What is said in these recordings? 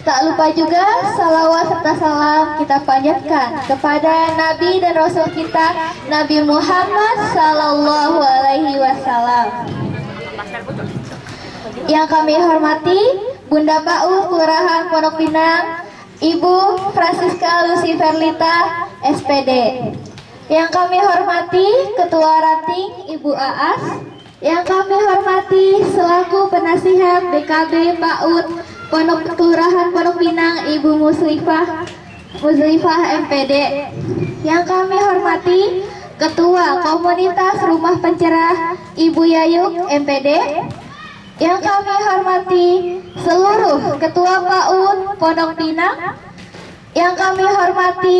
Tak lupa juga salawat serta salam kita panjatkan kepada Nabi dan Rasul kita Nabi Muhammad Sallallahu Alaihi Wasallam. Yang kami hormati Bunda PAUD Kelurahan Pondok Pinang, Ibu Francisca Luciferlita SPD. Yang kami hormati Ketua Ranting Ibu Aas. Yang kami hormati selaku penasihat BKB PAUD Kelurahan Pondok Pinang Ibu Muslifah MPD. Yang kami hormati Ketua Komunitas Rumah Pencerah Ibu Yayuk MPD. Yang kami hormati seluruh Ketua PAUD Pondok Pinang. Yang kami hormati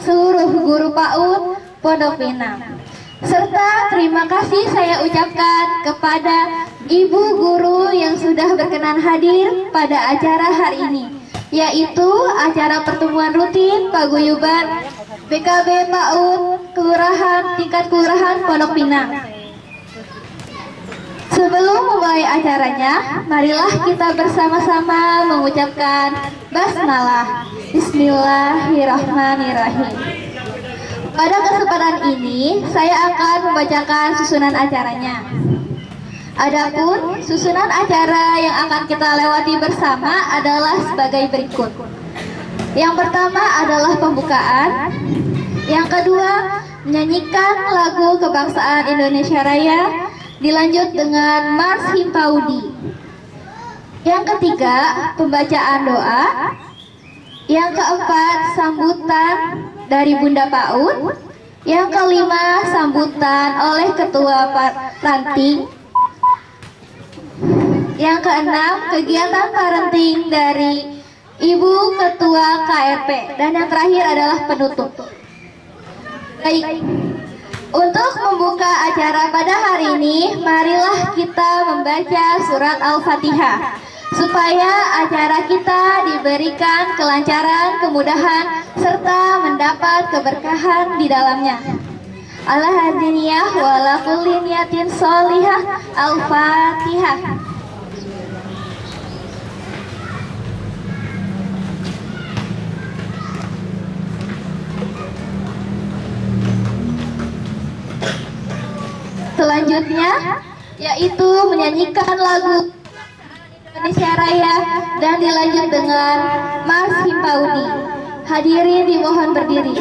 seluruh guru PAUD Pondok Pinang. Serta terima kasih saya ucapkan kepada Ibu Guru yang sudah berkenan hadir pada acara hari ini, yaitu acara pertemuan rutin paguyuban BKB PAUD tingkat kelurahan Pondok Pinang. Sebelum memulai acaranya, marilah kita bersama-sama mengucapkan basmalah. Bismillahirrahmanirrahim. Pada kesempatan ini, saya akan membacakan susunan acaranya. Adapun susunan acara yang akan kita lewati bersama adalah sebagai berikut. Yang pertama adalah pembukaan. Yang kedua, menyanyikan lagu kebangsaan Indonesia Raya, dilanjut dengan Mars Himpaudi. Yang ketiga, pembacaan doa. Yang keempat, sambutan dari Bunda PAUD. Yang kelima, sambutan oleh Ketua Ranting. Yang keenam, kegiatan parenting dari Ibu Ketua KRP. Dan yang terakhir adalah penutup. Baik, untuk membuka acara pada hari ini, marilah kita membaca surat Al-Fatihah supaya acara kita diberikan kelancaran, kemudahan, serta mendapat keberkahan di dalamnya. Ala hadiniyah wa ala kulli niyatin sholihah. Al-Fatihah. Selanjutnya yaitu menyanyikan lagu Indonesia Raya dan dilanjut dengan Mars Himpaudi. Hadirin dimohon berdiri.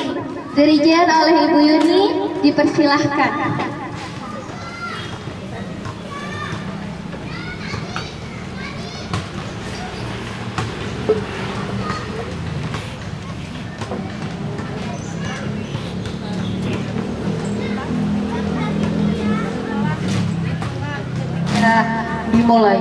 Dirijen oleh Ibu Yuni dipersilahkan. Dimulai.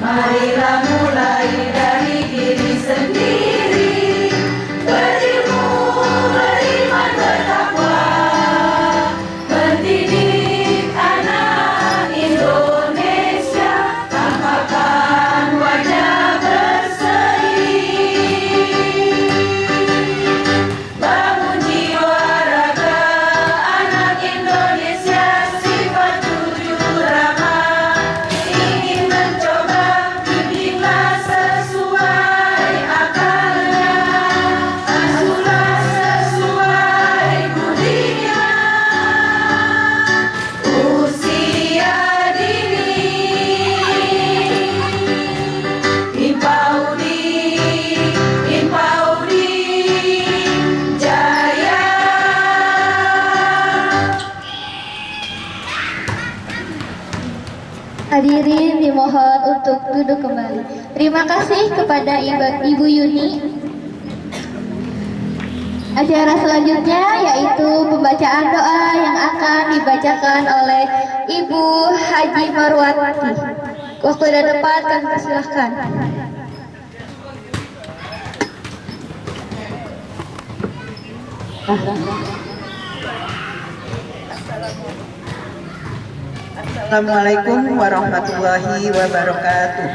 Marilah mulai dari diri sendiri, berilmu, beriman, bertakwa, mendidik anak Indonesia, tampakkan wajah berseri, bangun jiwa raga anak Indonesia, sifat jujur ramah, ingin mencoba, bimbinglah sesuai akalnya, asuhlah sesuai budinya. Usia dini, Impaudi Jaya. Hadirin dimohon untuk duduk kembali. Terima kasih kepada Ibu Yuni. Acara selanjutnya yaitu pembacaan doa yang akan dibacakan oleh Ibu Haji Marwati. Waktu dan tempat kami persilahkan. Assalamualaikum warahmatullahi wabarakatuh.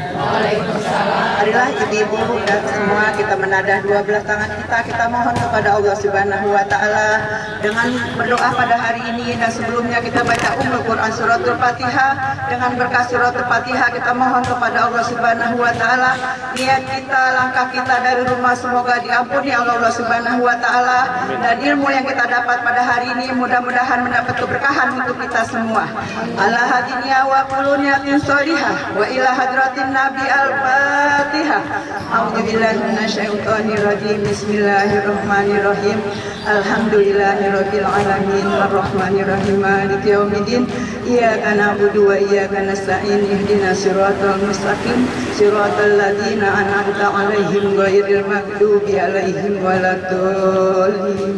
Marilah ibu-ibu dan semua kita menadah dua belah tangan kita mohon kepada Allah Subhanahu wa taala dengan berdoa pada hari ini, dan sebelumnya kita baca Quran suratul Fatihah. Dengan berkah suratul Fatihah kita mohon kepada Allah Subhanahu wa taala niat kita, langkah kita dari rumah semoga diampuni Allah Subhanahu wa taala, dan ilmu yang kita dapat pada hari ini mudah-mudahan mendapat keberkahan untuk kita semua. Allah hadinya wa kullu niyatin sholihah wa ila hadratin nabi al-fatihah. A'udzubillahi minasyaitonir rajim. Bismillahirrahmanirrahim. Alhamdulillahirabbil alamin arrahmanir rahim maliki yaumiddin. Iyyaka na'budu wa iyyaka nasta'in. Ihdinas siratal mustaqim. Siratal ladzina an'amta 'alaihim ghairil maghdubi 'alaihim waladdallin.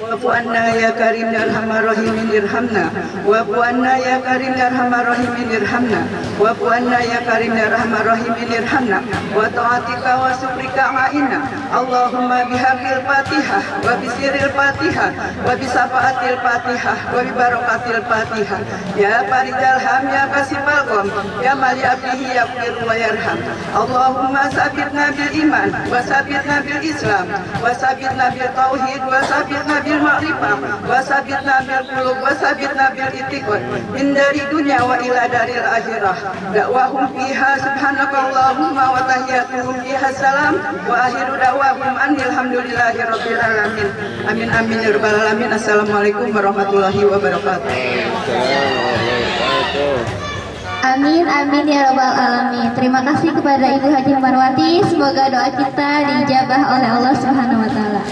Wa'fu anna ya karim ya arhamar rahimin irhamna. Wa'fu anna ya karim ya arhamar rahimin irhamna. Wa'fu anna ya karim ya arhamar rahimin irhamna. Wa ta'atika wa syukrika ma'ina. Allahumma bihaqqil Fatihah wa bisiril Fatihah wa bisafaatil Fatihah wa bibarakatil Fatihah. Ya farijal ham ya kasifal qom ya mali abdihi yaqir wa yarham. Allahumma sabitna bil iman wa sabitna bil Islam wa sabitna bil tauhid wa sabitna bil ma'rifah wa sabitna bil qulub wa sabitna bil itiqad min dari dunya wa ila daril akhirah. Da'wahum fiha subhanakallahumma wa tahiyyatuhum fiha salam wa akhiru da'wahum alhamdulillahi rabbil alamin. Amin amin ya rabbal alamin. Assalamualaikum warahmatullahi wabarakatuh. Amin amin ya rabbal alamin. Terima kasih kepada Ibu Haji Marwati. Semoga doa kita dijabah oleh Allah Subhanahu wa taala.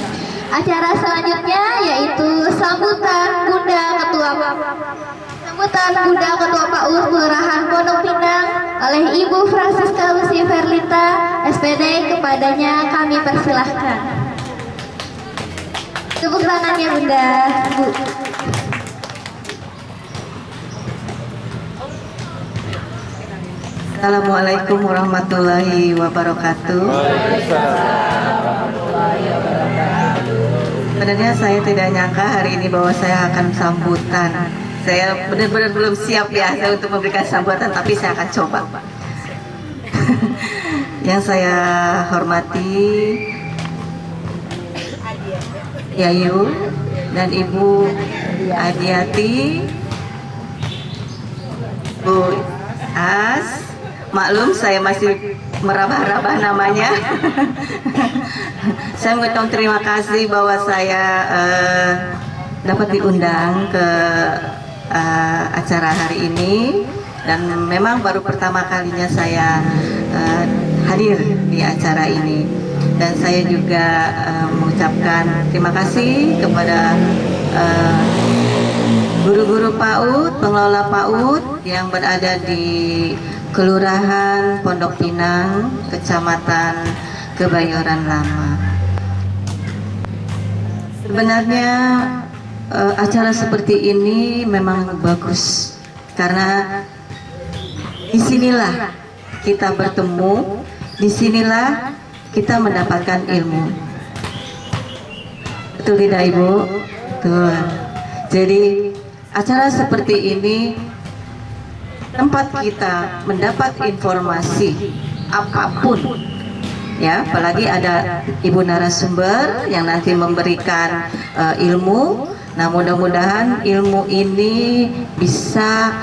Acara selanjutnya yaitu sambutan Bunda Ketua PAUD Kelurahan Pondok Pinang oleh Ibu Francisca Lucy Verlita SPD. Kepadanya kami persilahkan. Tepuk tangannya Bunda. Bu. Assalamualaikum warahmatullahi wabarakatuh. Sebenarnya saya tidak nyangka hari ini bahwa saya akan sambutan. Saya benar-benar belum siap ya untuk memberikan sambutan, tapi saya akan coba. Yang saya hormati Yayu dan Ibu Adiati, Bu As. Maklum saya masih merabah-rabah namanya. Saya mengucapkan terima kasih bahwa saya dapat diundang ke acara hari ini, dan memang baru pertama kalinya saya hadir di acara ini. Dan saya juga mengucapkan terima kasih kepada guru-guru PAUD, pengelola PAUD yang berada di Kelurahan Pondok Pinang, Kecamatan Kebayoran Lama. Sebenarnya acara seperti ini memang bagus karena disinilah kita bertemu, disinilah kita mendapatkan ilmu. Betul tidak Ibu? Betul. Jadi acara seperti ini tempat kita mendapat informasi apapun, ya, apalagi ada ibu narasumber yang nanti memberikan ilmu. Nah, mudah-mudahan ilmu ini bisa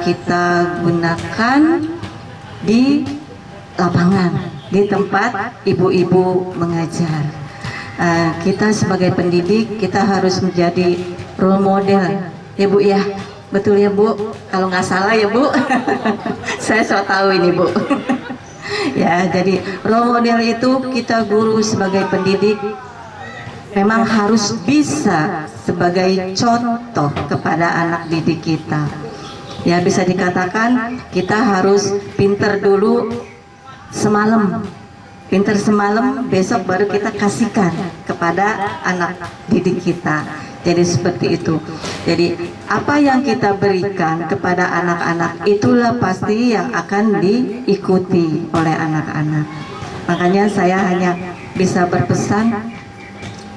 kita gunakan di lapangan, di tempat ibu-ibu mengajar. Kita sebagai pendidik, kita harus menjadi role model, ya Bu ya. Betul ya Bu, kalau nggak salah ya Bu. Saya so tahu ini Bu. Ya, jadi role model itu kita guru sebagai pendidik memang harus bisa sebagai contoh kepada anak didik kita. Ya, bisa dikatakan kita harus pinter dulu semalam, pinter semalam, besok baru kita kasihkan kepada anak didik kita. Jadi seperti itu. Jadi apa yang kita berikan kepada anak-anak itulah pasti yang akan diikuti oleh anak-anak. Makanya saya hanya bisa berpesan,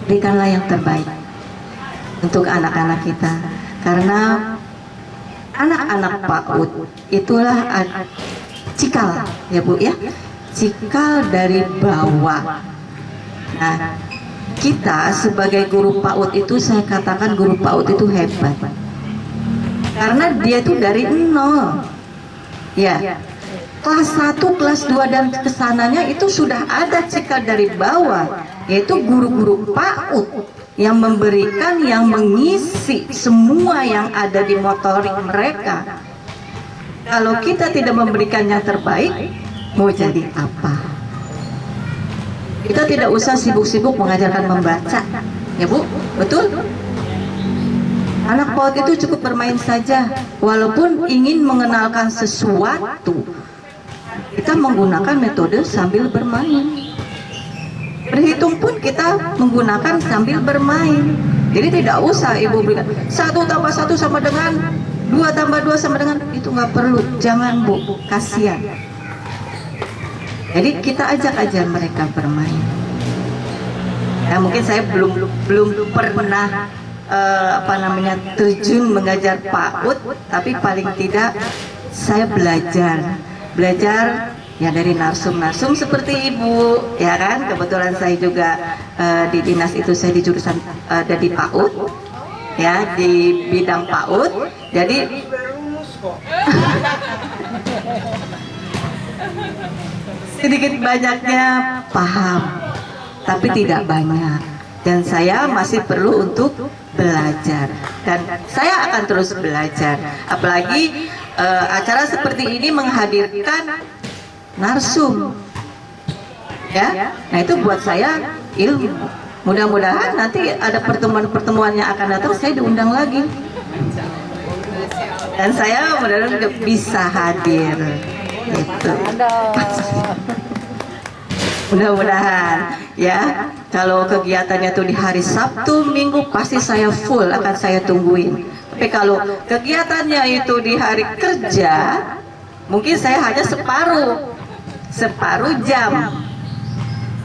berikanlah yang terbaik untuk anak-anak kita. Karena anak-anak PAUD itulah cikal, ya Bu ya, cikal dari bawah. Nah, kita sebagai guru PAUD itu, saya katakan guru PAUD itu hebat karena dia itu dari nol, ya, kelas 1, kelas 2 dan kesananya itu sudah ada cikal dari bawah, yaitu guru-guru PAUD yang memberikan, yang mengisi semua yang ada di motorik mereka. Kalau kita tidak memberikan yang terbaik, mau jadi apa? Kita tidak usah sibuk-sibuk mengajarkan membaca, ya Bu, betul? Anak PAUD itu cukup bermain saja, walaupun ingin mengenalkan sesuatu, kita menggunakan metode sambil bermain. Berhitung pun kita menggunakan sambil bermain. Jadi tidak usah Ibu berikan 1 tambah 1 sama dengan 2 tambah 2 sama dengan, itu nggak perlu, jangan Bu, kasihan. Jadi kita ajak aja mereka bermain. Nah, mungkin saya belum pernah terjun mengajar PAUD, tapi paling tidak saya belajar ya dari narsum seperti Ibu, ya kan? Kebetulan saya juga di dinas itu, saya di jurusan ada di PAUD, ya, di bidang PAUD. Jadi sedikit banyaknya paham, tapi tidak banyak, dan saya masih perlu untuk belajar, dan saya akan terus belajar. Apalagi acara seperti ini menghadirkan narsum, ya. Nah, itu buat saya ilmu. Mudah-mudahan nanti ada pertemuan-pertemuan yang akan datang, saya diundang lagi, dan saya mudah-mudahan bisa hadir. Gitu. Mudah-mudahan ya, kalau kegiatannya tuh di hari Sabtu, Minggu, pasti saya full, akan saya tungguin. Tapi kalau kegiatannya itu di hari kerja, mungkin saya hanya separuh jam.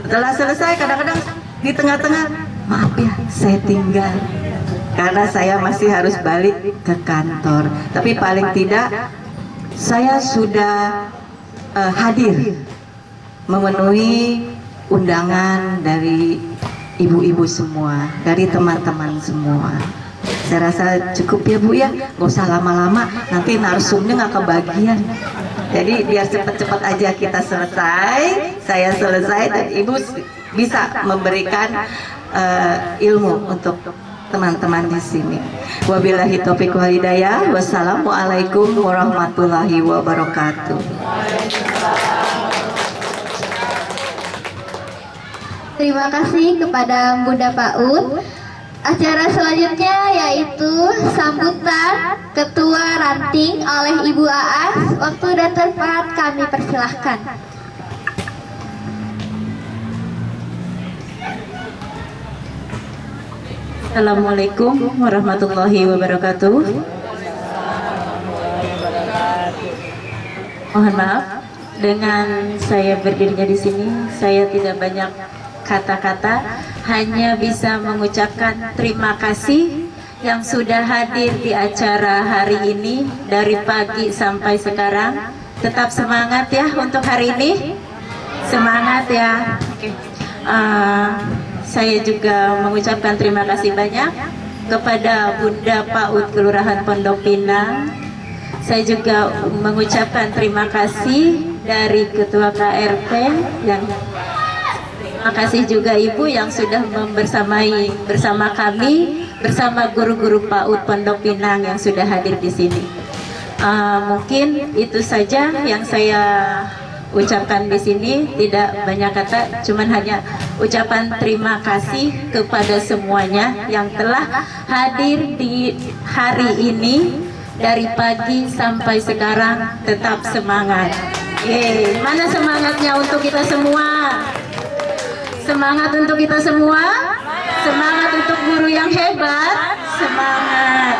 Setelah selesai, kadang-kadang di tengah-tengah, maaf ya, saya tinggal karena saya masih harus balik ke kantor. Tapi paling tidak saya sudah hadir memenuhi undangan dari ibu-ibu semua, dari teman-teman semua. Saya rasa cukup ya Bu ya, nggak usah lama-lama, nanti narsumnya nggak kebagian. Jadi biar cepat-cepat aja kita selesai, saya selesai, dan Ibu bisa memberikan ilmu untuk teman-teman di sini. Wabillahi taufiq wal hidayah. Wassalamualaikum warahmatullahi wabarakatuh. Terima kasih kepada Bunda PAUD. Acara selanjutnya yaitu sambutan Ketua Ranting oleh Ibu Aas. Waktu dan tempat kami persilahkan. Assalamualaikum warahmatullahi wabarakatuh. Mohon maaf, dengan saya berdirinya di sini, saya tidak banyak kata-kata, hanya bisa mengucapkan terima kasih yang sudah hadir di acara hari ini dari pagi sampai sekarang. Tetap semangat ya untuk hari ini, semangat ya. Saya juga mengucapkan terima kasih banyak kepada Bunda PAUD Kelurahan Pondok Pinang. Saya juga mengucapkan terima kasih dari Ketua KRP yang terima kasih juga Ibu yang sudah bersama kami, bersama guru-guru PAUD Pondok Pinang yang sudah hadir di sini. Mungkin itu saja yang saya ucapkan di sini, tidak banyak kata, cuman hanya ucapan terima kasih kepada semuanya yang telah hadir di hari ini. Dari pagi sampai sekarang tetap semangat. Mana semangatnya untuk kita semua? Semangat untuk kita semua? Semangat untuk guru yang hebat? Semangat.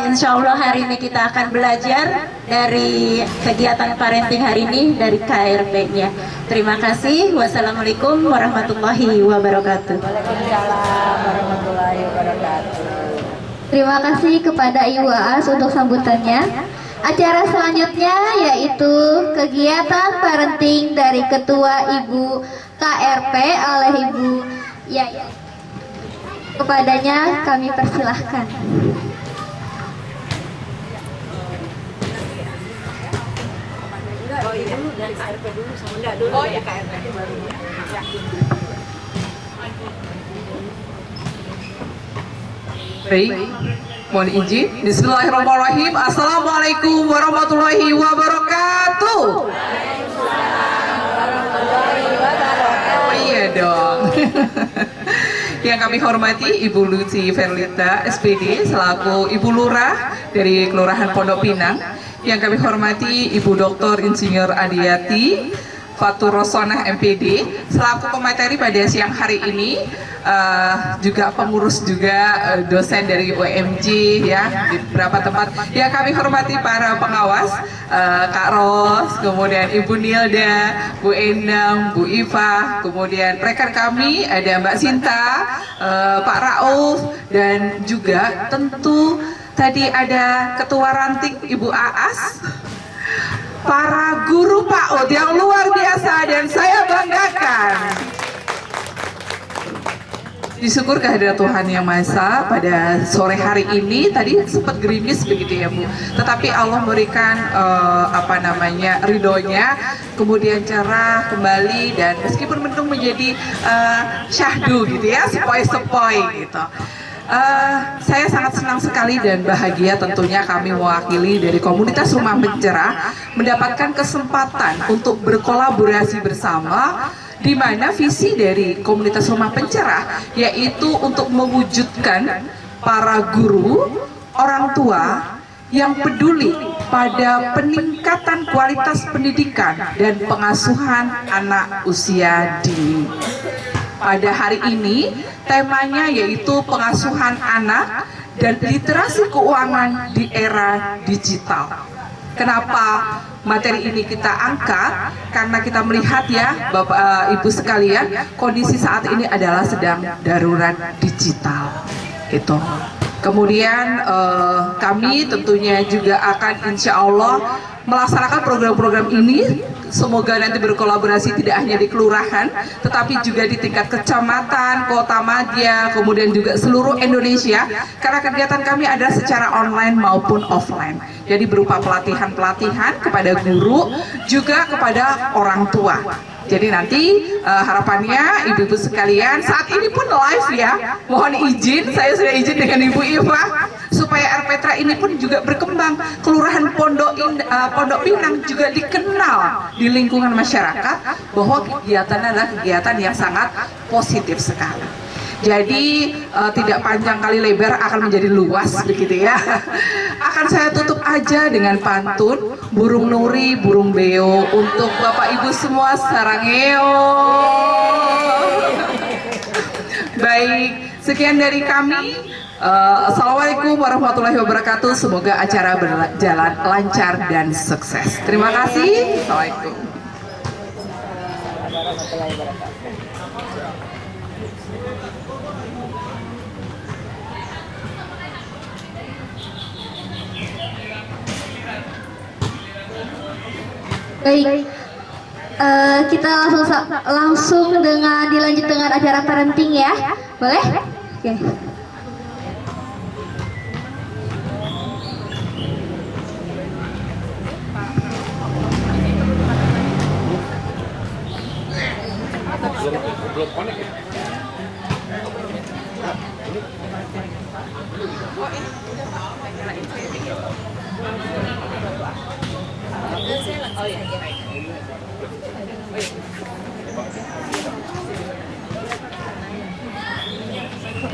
Insya Allah hari ini kita akan belajar dari kegiatan parenting hari ini dari KRP-nya. Terima kasih. Wassalamualaikum warahmatullahi wabarakatuh. Waalaikumsalam warahmatullahi wabarakatuh. Terima kasih kepada Ibu Aas untuk sambutannya. Acara selanjutnya yaitu kegiatan parenting dari Ketua Ibu KRP oleh Ibu Yaya. Kepadanya kami persilahkan. Baik, mohon izin. Bismillahirrahmanirrahim. Assalamualaikum warahmatullahi wabarakatuh. Oh iya dong. Yang kami hormati Ibu Lucy Verlita SPD selaku Ibu Lurah dari Kelurahan Pondok Pinang. Yang kami hormati Ibu Dr. Insinyur Adiati Fatur Rosonah MPD selaku pemateri pada siang hari ini, juga pengurus juga dosen dari UMJ ya di beberapa tempat. Yang kami hormati para pengawas, Kak Ros, kemudian Ibu Nilda, Bu Endang, Bu Iva, kemudian rekan kami ada Mbak Sinta, Pak Rauf, dan juga tentu tadi ada Ketua Ranting Ibu Aas, para guru PAUD yang luar biasa dan saya banggakan. Disyukur kehadirat Tuhan Yang Maha Esa pada sore hari ini. Tadi sempat gerimis begitu ya Bu, tetapi Allah memberikan ridhonya, kemudian cerah kembali, dan meskipun mendung menjadi syahdu gitu ya, sepoi-sepoi gitu. Saya sangat senang sekali dan bahagia tentunya kami mewakili dari komunitas Rumah Pencerah mendapatkan kesempatan untuk berkolaborasi bersama, di mana visi dari komunitas Rumah Pencerah yaitu untuk mewujudkan para guru, orang tua yang peduli pada peningkatan kualitas pendidikan dan pengasuhan anak usia dini. Pada hari ini temanya yaitu pengasuhan anak dan literasi keuangan di era digital. Kenapa materi ini kita angkat? Karena kita melihat ya Bapak Ibu sekalian, kondisi saat ini adalah sedang darurat digital. Itu. Kemudian kami tentunya juga akan insya Allah melaksanakan program-program ini. Semoga nanti berkolaborasi tidak hanya di kelurahan, tetapi juga di tingkat kecamatan, kota madya, kemudian juga seluruh Indonesia. Karena kegiatan kami adalah secara online maupun offline. Jadi berupa pelatihan-pelatihan kepada guru, juga kepada orang tua. Jadi nanti harapannya ibu-ibu sekalian, saat ini pun live ya, mohon izin, saya sudah izin dengan Ibu Iva, supaya RPTRA ini pun juga berkembang. Kelurahan Pondok Pinang juga dikenal di lingkungan masyarakat bahwa kegiatannya adalah kegiatan yang sangat positif sekali. Jadi tidak panjang kali lebar, akan menjadi luas begitu ya. Akan saya tutup aja dengan pantun burung nuri, burung beo untuk Bapak Ibu semua sarangeo. Baik, sekian dari kami. Assalamualaikum warahmatullahi wabarakatuh. Semoga acara berjalan lancar dan sukses. Terima kasih. Assalamualaikum. Baik, kita langsung dengan dilanjut dengan acara parenting ya, boleh? Oke.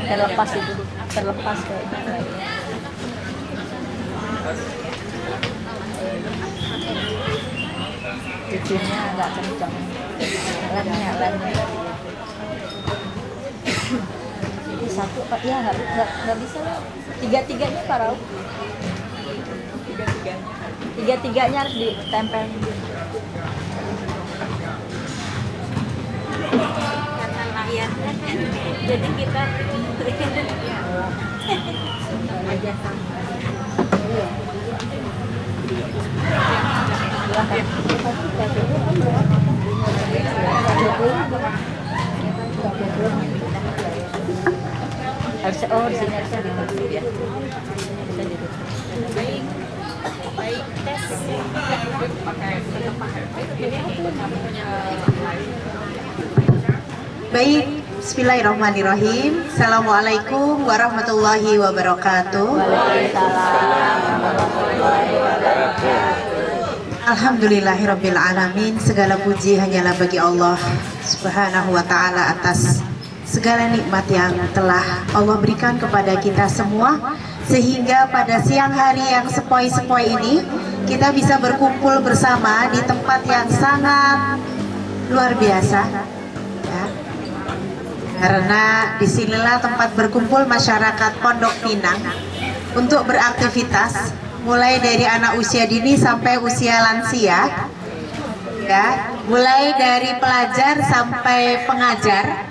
Terlepas itu, terlepas ke cucunya nggak kencang, lemnya. Jadi satu, ya nggak bisa lah. Tiga-tiganya parau. Tiga-tiganya harus ditempel. Karena layarnya kan, jadi kita aja sama. Harus di sini harusnya ditutup ya. Bisa ditutup. Baik, tes. Baik, bismillahirrahmanirrahim. Assalamualaikum warahmatullahi wabarakatuh. Alhamdulillahirabbil alamin. Segala puji hanyalah bagi Allah Subhanahu wa taala atas segala nikmat yang telah Allah berikan kepada kita semua, sehingga pada siang hari yang sepoi-sepoi ini kita bisa berkumpul bersama di tempat yang sangat luar biasa ya. Karena disinilah tempat berkumpul masyarakat Pondok Pinang untuk beraktivitas, mulai dari anak usia dini sampai usia lansia ya, mulai dari pelajar sampai pengajar,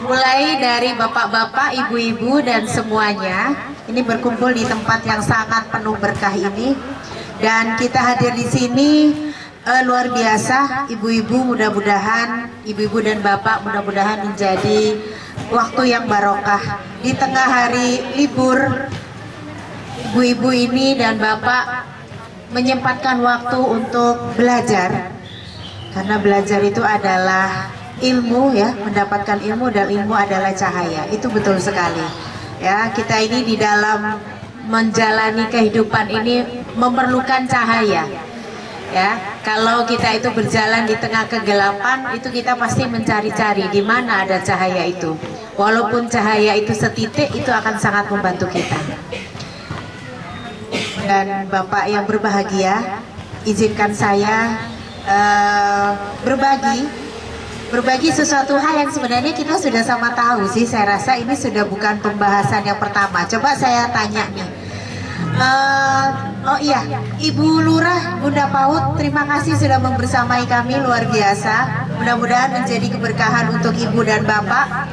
mulai dari bapak-bapak, ibu-ibu dan semuanya. Ini berkumpul di tempat yang sangat penuh berkah ini, dan kita hadir di sini luar biasa. Ibu-ibu mudah-mudahan, ibu-ibu dan bapak mudah-mudahan menjadi waktu yang barokah di tengah hari libur. Ibu-ibu ini dan bapak menyempatkan waktu untuk belajar, karena belajar itu adalah ilmu ya, mendapatkan ilmu, dan ilmu adalah cahaya. Itu betul sekali ya. Kita ini di dalam menjalani kehidupan ini memerlukan cahaya ya. Kalau kita itu berjalan di tengah kegelapan, itu kita pasti mencari-cari di mana ada cahaya itu. Walaupun cahaya itu setitik, itu akan sangat membantu kita. Dan Bapak yang berbahagia, izinkan saya berbagi sesuatu hal yang sebenarnya kita sudah sama tahu sih. Saya rasa ini sudah bukan pembahasan yang pertama. Coba saya tanya nih, oh iya, Ibu Lurah Bunda PAUD, terima kasih sudah membersamai kami, luar biasa. Mudah-mudahan menjadi keberkahan untuk Ibu dan Bapak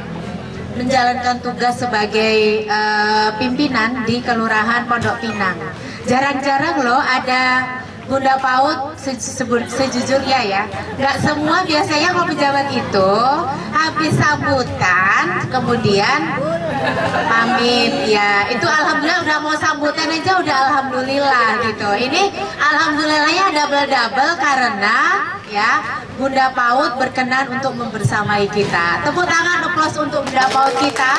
menjalankan tugas sebagai pimpinan di Kelurahan Pondok Pinang. Jarang-jarang loh ada Bunda PAUD, sejujurnya ya, nggak semua biasanya kalau pejabat itu habis sambutan kemudian pamit ya. Itu alhamdulillah udah mau sambutan aja udah alhamdulillah gitu. Ini alhamdulillahnya double karena ya Bunda PAUD berkenan untuk membersamai kita. Tepuk tangan, aplaus untuk Bunda PAUD kita.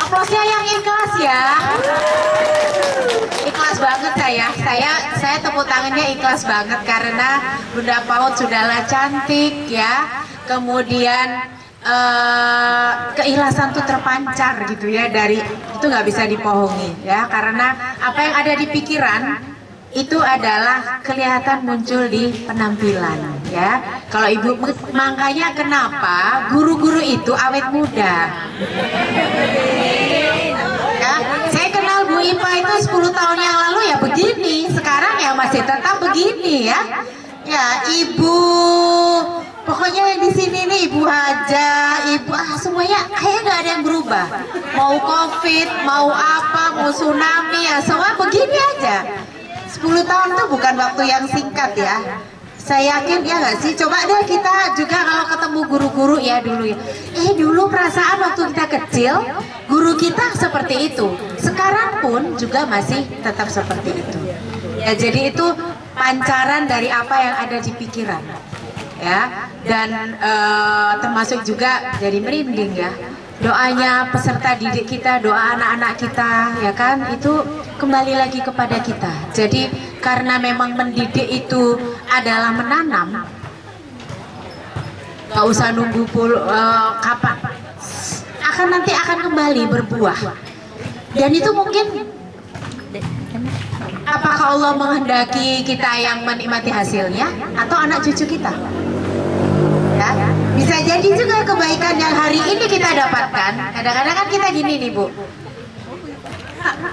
Aplausnya yang ikhlas ya. Ikhlas banget saya tepuk tangannya ikhlas banget karena Bunda PAUD sudahlah cantik ya. Kemudian keikhlasan tuh terpancar gitu ya, dari itu nggak bisa dibohongi ya, karena apa yang ada di pikiran itu adalah kelihatan muncul di penampilan ya. Kalau ibu, makanya kenapa guru-guru itu awet muda. IPA itu 10 tahun yang lalu ya begini, sekarang ya masih tetap begini ya. Ya, Ibu, pokoknya yang di sini nih Ibu Haja, Ibu semuanya kayak nggak ada yang berubah. Mau COVID, mau apa, mau tsunami ya, semua begini aja. 10 tahun itu bukan waktu yang singkat ya. Saya yakin ya nggak sih? Coba deh kita juga kalau ketemu guru-guru ya dulu ya. Dulu perasaan waktu kita kecil, guru kita seperti itu. Sekarang pun juga masih tetap seperti itu. Ya jadi itu pancaran dari apa yang ada di pikiran. Ya, dan termasuk juga jadi merinding ya. Doanya peserta didik kita, doa anak-anak kita, ya kan, itu kembali lagi kepada kita. Jadi karena memang mendidik itu adalah menanam, nggak usah nunggu kapan, nanti akan kembali berbuah. Dan itu mungkin, apakah Allah menghendaki kita yang menikmati hasilnya atau anak cucu kita? Ya, bisa jadi juga kebaikan yang hari ini kita dapatkan. Kadang-kadang kan kita gini nih Bu,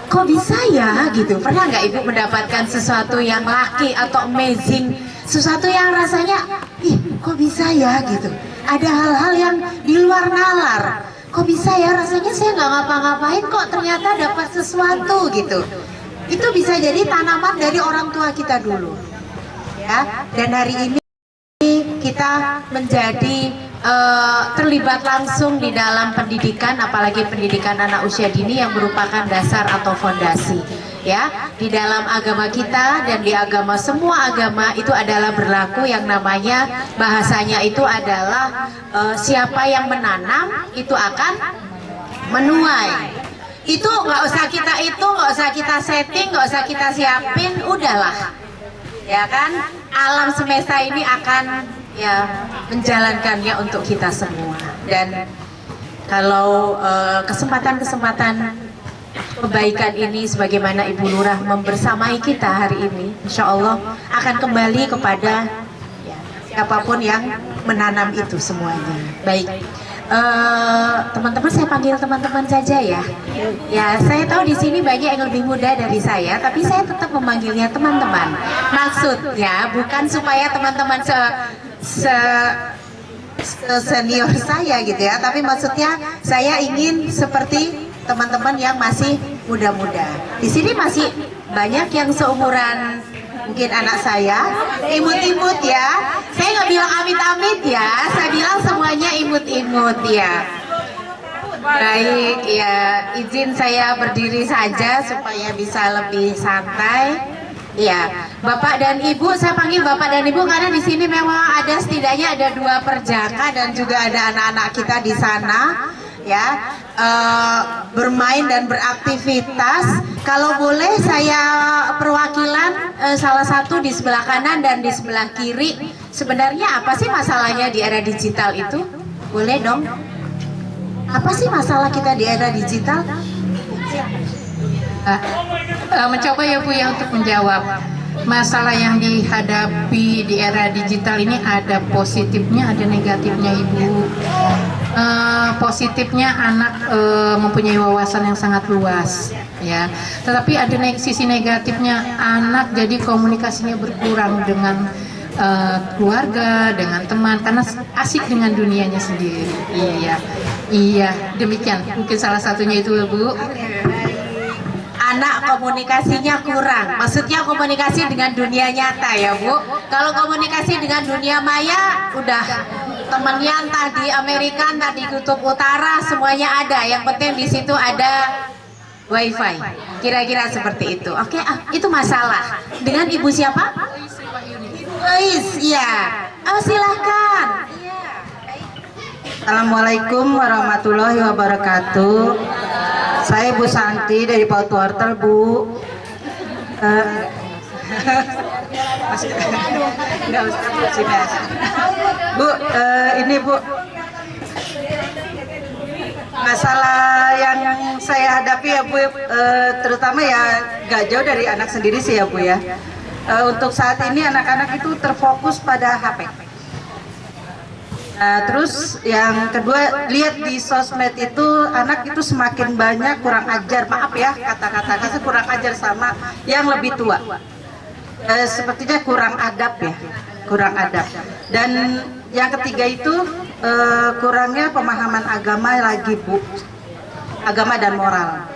kok bisa ya gitu. Pernah nggak Ibu mendapatkan sesuatu yang lucky atau amazing, sesuatu yang rasanya kok bisa ya gitu. Ada hal-hal yang di luar nalar, kok bisa ya, rasanya saya nggak ngapa-ngapain kok ternyata dapat sesuatu gitu. Itu bisa jadi tanaman dari orang tua kita dulu ya. Dan hari ini kita menjadi terlibat langsung di dalam pendidikan, apalagi pendidikan anak usia dini yang merupakan dasar atau fondasi ya. Di dalam agama kita dan di agama semua agama itu adalah berlaku yang namanya, bahasanya itu adalah siapa yang menanam itu akan menuai. Itu nggak usah kita hitung, nggak usah kita setting, nggak usah kita siapin, udahlah ya kan, alam semesta ini akan ya menjalankannya untuk kita semua. Dan kalau kesempatan-kesempatan kebaikan ini sebagaimana Ibu Lurah membersamai kita hari ini, insya Allah akan kembali kepada ya, siapapun yang menanam itu semuanya. Baik, teman-teman, saya panggil teman-teman saja ya. Ya, saya tahu di sini banyak yang lebih muda dari saya, tapi saya tetap memanggilnya teman-teman. Maksudnya bukan supaya teman-teman senior saya gitu ya, tapi maksudnya saya ingin seperti teman-teman yang masih muda-muda. Di sini masih banyak yang seumuran mungkin anak saya, imut-imut ya. Saya nggak bilang amit-amit ya, saya bilang semuanya imut-imut ya. Baik ya, izin saya berdiri saja supaya bisa lebih santai. Ya, Bapak dan Ibu, saya panggil Bapak dan Ibu karena di sini memang ada setidaknya ada 2 perjaka dan juga ada anak-anak kita di sana ya, bermain dan beraktivitas. Kalau boleh saya perwakilan salah satu di sebelah kanan dan di sebelah kiri. Sebenarnya apa sih masalahnya di era digital itu? Boleh dong? Apa sih masalah kita di era digital? Mencoba ya Bu ya untuk menjawab masalah yang dihadapi di era digital ini. Ada positifnya, ada negatifnya Ibu. Positifnya anak mempunyai wawasan yang sangat luas ya, tetapi ada sisi negatifnya, anak jadi komunikasinya berkurang dengan keluarga, dengan teman, karena asik dengan dunianya sendiri. Iya, demikian mungkin salah satunya itu Bu. Anak komunikasinya kurang, maksudnya komunikasi dengan dunia nyata ya Bu. Kalau komunikasi dengan dunia maya, udah temennya entah di Amerika, entah di Kutub Utara, semuanya ada. Yang penting di situ ada wifi, kira-kira seperti itu. Oke, itu masalah. Dengan Ibu siapa? Ibu Ais, ya. Silahkan. Assalamualaikum warahmatullahi wabarakatuh. Saya Bu Santi dari PAUD Wortel Bu. Bu, ini Bu, masalah yang saya hadapi ya Bu, terutama ya gak jauh dari anak sendiri sih ya Bu ya. Untuk saat ini anak-anak itu terfokus pada HP. Nah, terus yang kedua, lihat di sosmed itu anak itu semakin banyak kurang ajar, maaf ya kata-kata kasar, kurang ajar sama yang lebih tua. Sepertinya kurang adab ya, kurang adab. Dan yang ketiga itu kurangnya pemahaman agama lagi Bu, agama dan moral.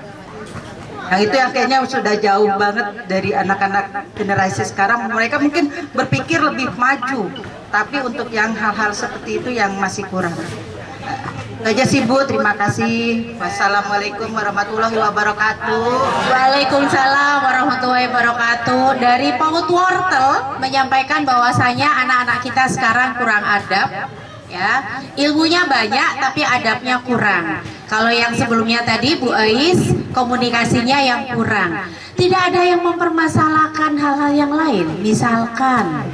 Yang itu yang kayaknya sudah jauh banget dari anak-anak generasi sekarang. Mereka mungkin berpikir lebih maju, tapi untuk yang hal-hal seperti itu yang masih kurang. Itu aja sih Bu, terima kasih. Wassalamualaikum warahmatullahi wabarakatuh. Waalaikumsalam warahmatullahi wabarakatuh. Dari PAUD Wortel menyampaikan bahwasanya anak-anak kita sekarang kurang adab, ya, ilmunya banyak tapi adabnya kurang. Kalau yang sebelumnya tadi Bu Ais, komunikasinya yang kurang. Tidak ada yang mempermasalahkan hal-hal yang lain. Misalkan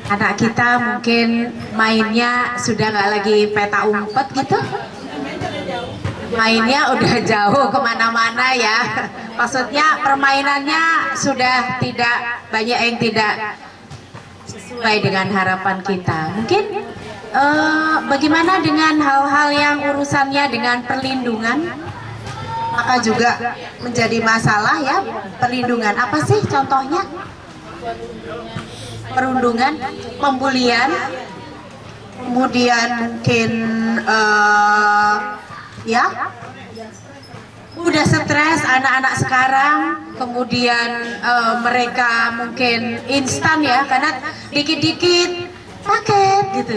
anak kita mungkin mainnya sudah nggak lagi peta umpet gitu, mainnya udah jauh kemana-mana ya. Maksudnya permainannya sudah tidak banyak yang tidak sesuai dengan harapan kita. Mungkin bagaimana dengan hal-hal yang urusannya dengan perlindungan? Maka juga menjadi masalah ya, perlindungan. Apa sih contohnya? Perundungan, pembulian, kemudian mungkin ya udah stres anak-anak sekarang, kemudian mereka mungkin instan ya, karena dikit-dikit paket gitu,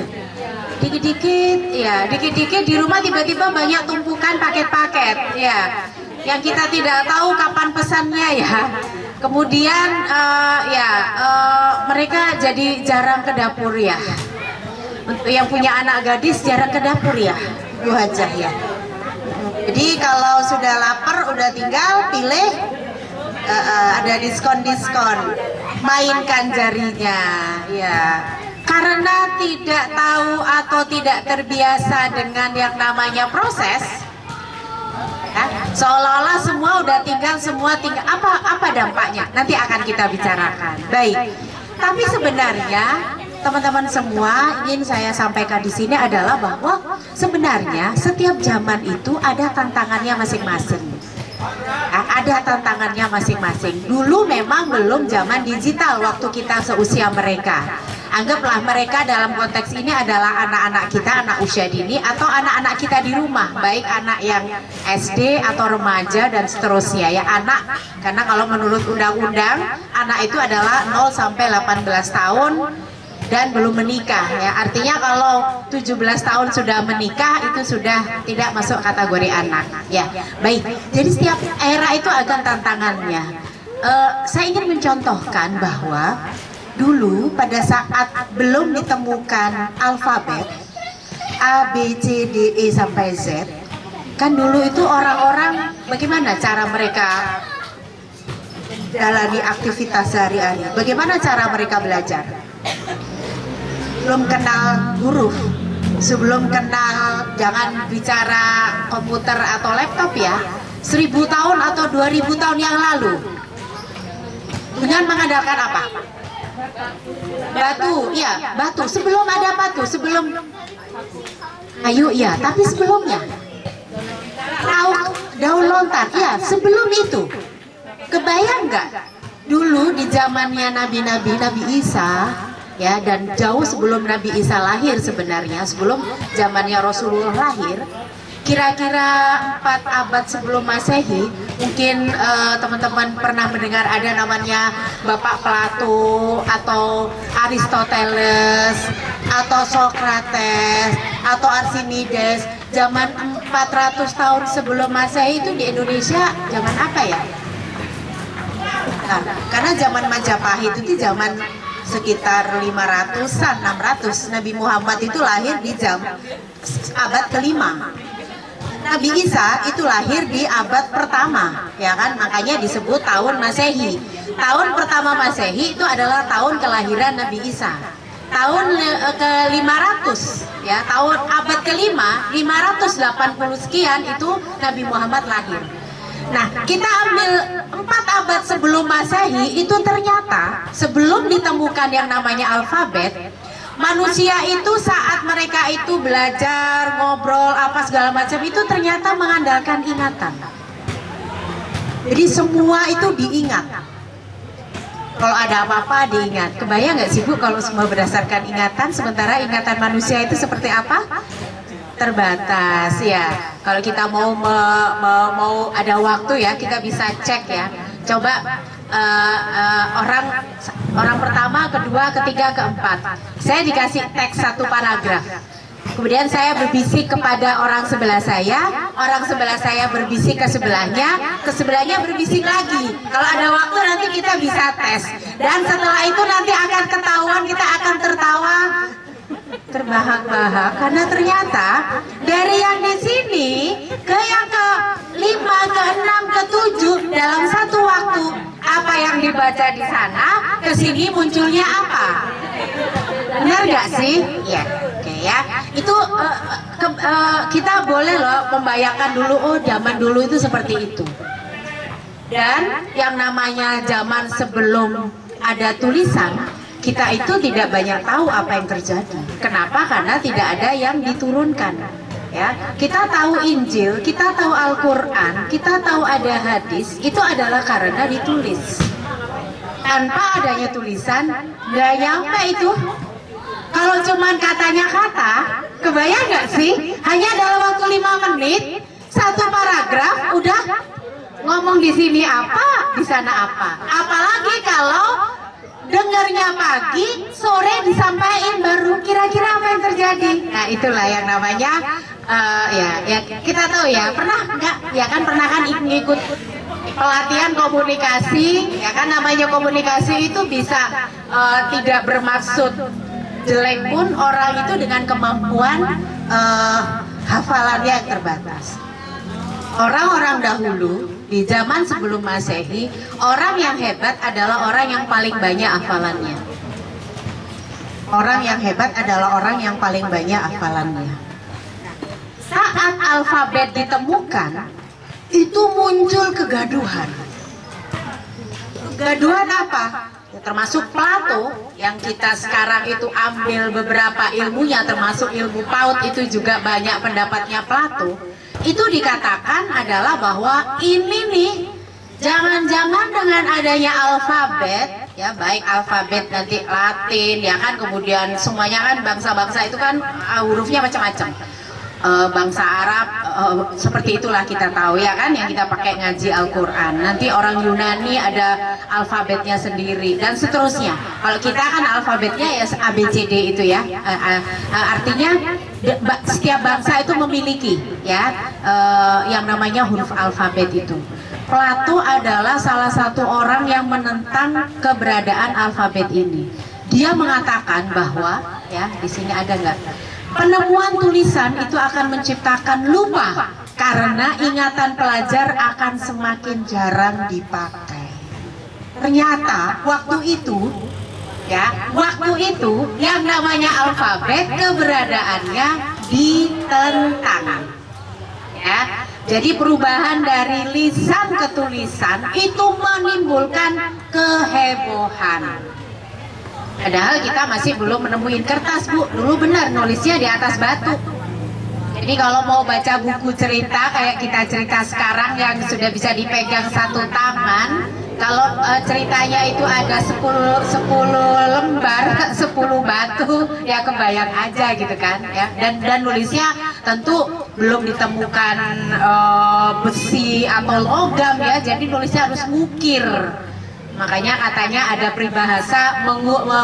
dikit-dikit ya, dikit-dikit di rumah tiba-tiba banyak tumpukan paket-paket ya, yang kita tidak tahu kapan pesannya ya. Kemudian mereka jadi jarang ke dapur ya. Untuk yang punya anak gadis jarang ke dapur ya, Bu Hajah ya. Jadi kalau sudah lapar udah tinggal pilih, ada diskon-diskon, mainkan jarinya ya. Karena tidak tahu atau tidak terbiasa dengan yang namanya proses, ya, seolah-olah semua udah tinggal, apa dampaknya nanti akan kita bicarakan. Baik, tapi sebenarnya teman-teman semua, ingin saya sampaikan di sini adalah bahwa sebenarnya setiap zaman itu ada tantangannya masing-masing. Ada tantangannya masing-masing. Dulu memang belum zaman digital waktu kita seusia mereka. Anggaplah mereka dalam konteks ini adalah anak-anak kita, anak usia dini, atau anak-anak kita di rumah, baik anak yang SD atau remaja dan seterusnya ya. Anak, karena kalau menurut undang-undang anak itu adalah 0 sampai 18 tahun dan belum menikah ya. Artinya kalau 17 tahun sudah menikah itu sudah tidak masuk kategori anak ya. Baik, jadi setiap era itu ada tantangannya. Saya ingin mencontohkan bahwa dulu pada saat belum ditemukan alfabet A, B, C, D, E sampai Z, kan dulu itu orang-orang bagaimana cara mereka jalani aktivitas sehari-hari, bagaimana cara mereka belajar. Belum kenal huruf, sebelum kenal, jangan bicara komputer atau laptop ya, 1000 tahun atau 2000 tahun yang lalu dengan mengandalkan apa? Batu, ya batu. Sebelum ada batu, sebelum kayu ya, tapi sebelumnya daun lontar ya, sebelum itu. Kebayang nggak dulu di zamannya Nabi Isa ya, dan jauh sebelum Nabi Isa lahir sebenarnya, sebelum zamannya Rasulullah lahir, kira-kira 4 abad sebelum Masehi, mungkin teman-teman pernah mendengar ada namanya Bapak Plato atau Aristoteles atau Socrates atau Archimedes. Zaman 400 tahun sebelum Masehi itu di Indonesia zaman apa ya? Nah, karena zaman Majapahit itu zaman sekitar 500-an, 600. Nabi Muhammad itu lahir di abad kelima. Nabi Isa itu lahir di abad pertama, ya kan? Makanya disebut tahun Masehi. Tahun pertama Masehi itu adalah tahun kelahiran Nabi Isa. Tahun ke-500, ya, tahun abad kelima, 580 sekian itu Nabi Muhammad lahir. Nah, kita ambil 4 abad sebelum Masehi itu ternyata sebelum ditemukan yang namanya alfabet, manusia itu saat mereka itu belajar, ngobrol, apa segala macam itu ternyata mengandalkan ingatan. Jadi semua itu diingat. Kalau ada apa-apa diingat. Kebayang nggak sih Bu kalau semua berdasarkan ingatan, sementara ingatan manusia itu seperti apa? Terbatas ya. Kalau kita mau ada waktu ya, kita bisa cek ya. Coba orang pertama, kedua, ketiga, keempat. Saya dikasih teks satu paragraf. Kemudian saya berbisik kepada orang sebelah saya berbisik ke sebelahnya berbisik lagi. Kalau ada waktu nanti kita bisa tes. Dan setelah itu nanti akan ketahuan, kita akan tertawa terbahak-bahak karena ternyata dari yang di sini ke yang ke-5, ke-6, ke-7 dalam satu waktu apa yang dibaca di sana ke sini munculnya apa? Benar nggak sih? Ya, oke ya. Itu kita boleh loh membayangkan dulu, oh zaman dulu itu seperti itu. Dan yang namanya zaman sebelum ada tulisan, kita itu tidak banyak tahu apa yang terjadi. Kenapa? Karena tidak ada yang diturunkan. Ya, kita tahu Injil, kita tahu Al-Quran, kita tahu ada hadis, itu adalah karena ditulis. Tanpa adanya tulisan, nggak nyampe itu. Kalau cuman katanya kata, kebayang nggak sih? Hanya dalam waktu 5 menit, satu paragraf udah ngomong di sini apa, di sana apa. Apalagi kalau dengarnya pagi, sore disampaikan baru kira-kira apa yang terjadi. Nah itulah yang namanya ya kita tahu ya, pernah nggak? Ya kan pernah kan ikut pelatihan komunikasi, ya kan namanya komunikasi itu bisa tidak bermaksud jelek pun orang itu dengan kemampuan hafalannya yang terbatas. Orang-orang dahulu di zaman sebelum Masehi, orang yang hebat adalah orang yang paling banyak hafalannya. Orang yang hebat adalah orang yang paling banyak hafalannya. Saat alfabet ditemukan, itu muncul kegaduhan. Kegaduhan apa? Ya, termasuk Plato yang kita sekarang itu ambil beberapa ilmunya, termasuk ilmu PAUD itu juga banyak pendapatnya Plato. Itu dikatakan adalah bahwa ini nih jangan-jangan dengan adanya alfabet ya, baik alfabet nanti Latin ya kan, kemudian semuanya kan bangsa-bangsa itu kan hurufnya macam-macam. Bangsa Arab seperti itulah kita tahu ya kan, yang kita pakai ngaji Al-Quran. Nanti orang Yunani ada alfabetnya sendiri dan seterusnya. Kalau kita kan alfabetnya ya ABCD itu ya, artinya setiap bangsa itu memiliki ya yang namanya huruf alfabet itu. Plato adalah salah satu orang yang menentang keberadaan alfabet ini. Dia mengatakan bahwa ya di sini ada nggak? Penemuan tulisan itu akan menciptakan lupa karena ingatan pelajar akan semakin jarang dipakai. Ternyata waktu itu yang namanya alfabet keberadaannya ditentang. Ya, jadi perubahan dari lisan ke tulisan itu menimbulkan kehebohan. Padahal kita masih belum menemuin kertas Bu, dulu benar nulisnya di atas batu. Jadi kalau mau baca buku cerita kayak kita cerita sekarang yang sudah bisa dipegang satu tangan, kalau ceritanya itu ada 10 lembar, 10 batu, ya kebayang aja gitu kan ya. Dan nulisnya tentu belum ditemukan besi atau logam ya, jadi nulisnya harus ngukir. Makanya katanya ada peribahasa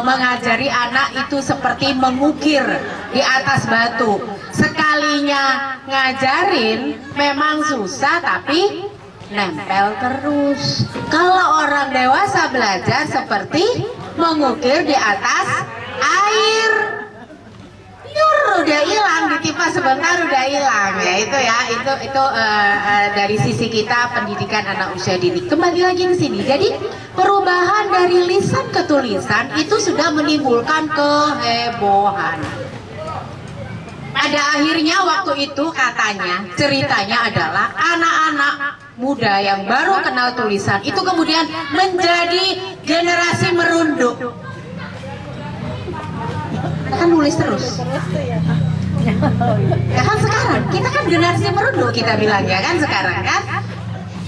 mengajari anak itu seperti mengukir di atas batu. Sekalinya ngajarin memang susah tapi nempel terus. Kalau orang dewasa belajar seperti mengukir di atas air. Udah hilang, ditimpa sebentar udah hilang ya, itu dari sisi kita pendidikan anak usia dini. Kembali lagi ke sini. Jadi perubahan dari lisan ke tulisan itu sudah menimbulkan kehebohan. Pada akhirnya waktu itu katanya ceritanya adalah anak-anak muda yang baru kenal tulisan itu kemudian menjadi generasi merunduk. Kita kan nulis terus. Ya kan sekarang, kita kan generasi merunduk kita bilang ya kan sekarang kan?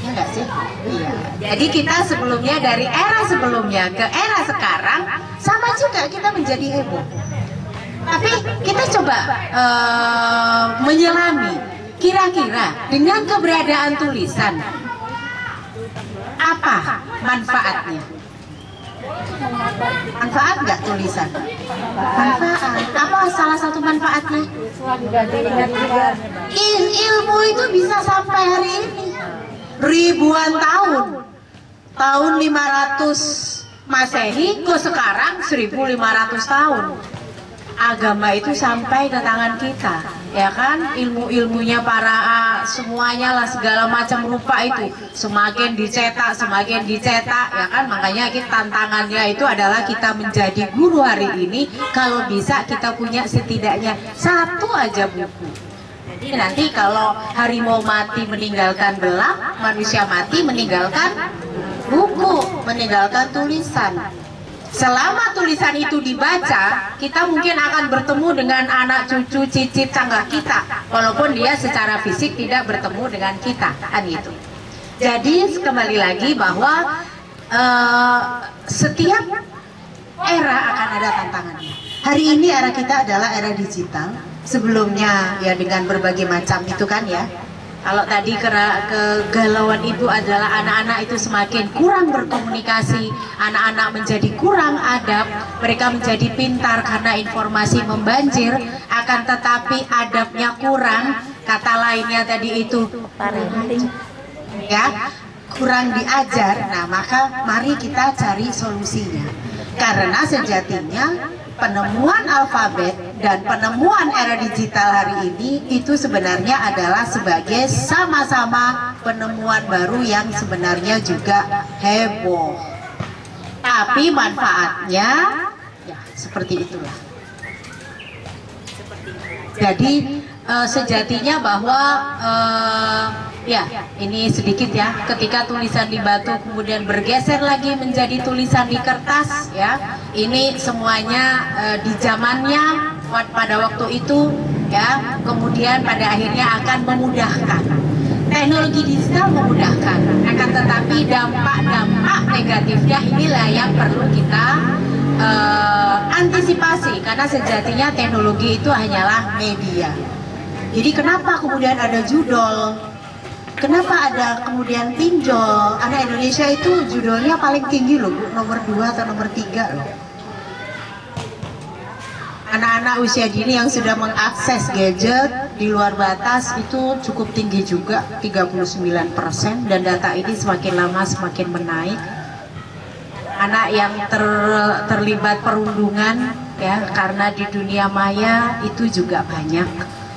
Ya enggak sih? Iya. Jadi kita sebelumnya dari era sebelumnya ke era sekarang sama juga kita menjadi heboh. Tapi kita coba menyelami kira-kira dengan keberadaan tulisan apa manfaatnya? Manfaat nggak tulisan? Manfaat. Apa salah satu manfaatnya? Ilmu itu bisa sampai hari ini. Ribuan tahun. Tahun 500 Masehi ke sekarang 1500 tahun. Agama itu sampai ke tangan kita, ya kan? Ilmu-ilmunya para semuanya lah segala macam rupa itu semakin dicetak, ya kan? Makanya kita tantangannya itu adalah kita menjadi guru hari ini kalau bisa kita punya setidaknya satu aja buku. Jadi nanti kalau harimau mati meninggalkan belang, manusia mati meninggalkan buku, meninggalkan tulisan. Selama tulisan itu dibaca, kita mungkin akan bertemu dengan anak cucu cicit canggah kita, walaupun dia secara fisik tidak bertemu dengan kita, kan itu. Jadi kembali lagi bahwa setiap era akan ada tantangannya. Hari ini era kita adalah era digital. Sebelumnya ya dengan berbagai macam itu kan ya. Kalau tadi kegalauan ibu adalah anak-anak itu semakin kurang berkomunikasi, anak-anak menjadi kurang adab, mereka menjadi pintar karena informasi membanjir, akan tetapi adabnya kurang, kata lainnya tadi itu ya, kurang diajar. Nah maka mari kita cari solusinya, karena sejatinya penemuan alfabet dan penemuan era digital hari ini itu sebenarnya adalah sebagai sama-sama penemuan baru yang sebenarnya juga heboh. Tapi manfaatnya ya seperti itulah. Jadi sejatinya bahwa ya ini sedikit ya, ketika tulisan di batu kemudian bergeser lagi menjadi tulisan di kertas ya, ini semuanya di zamannya pada waktu itu ya, kemudian pada akhirnya akan memudahkan. Teknologi digital memudahkan, akan tetapi dampak-dampak negatifnya inilah yang perlu kita antisipasi, karena sejatinya teknologi itu hanyalah media. Jadi kenapa kemudian ada judol? Kenapa ada kemudian pinjol? Anak Indonesia itu judulnya paling tinggi loh, Bu, nomor 2 atau nomor 3 loh. Anak-anak usia dini yang sudah mengakses gadget di luar batas itu cukup tinggi juga, 39%, dan data ini semakin lama semakin menaik. Anak yang terlibat perundungan ya karena di dunia maya itu juga banyak,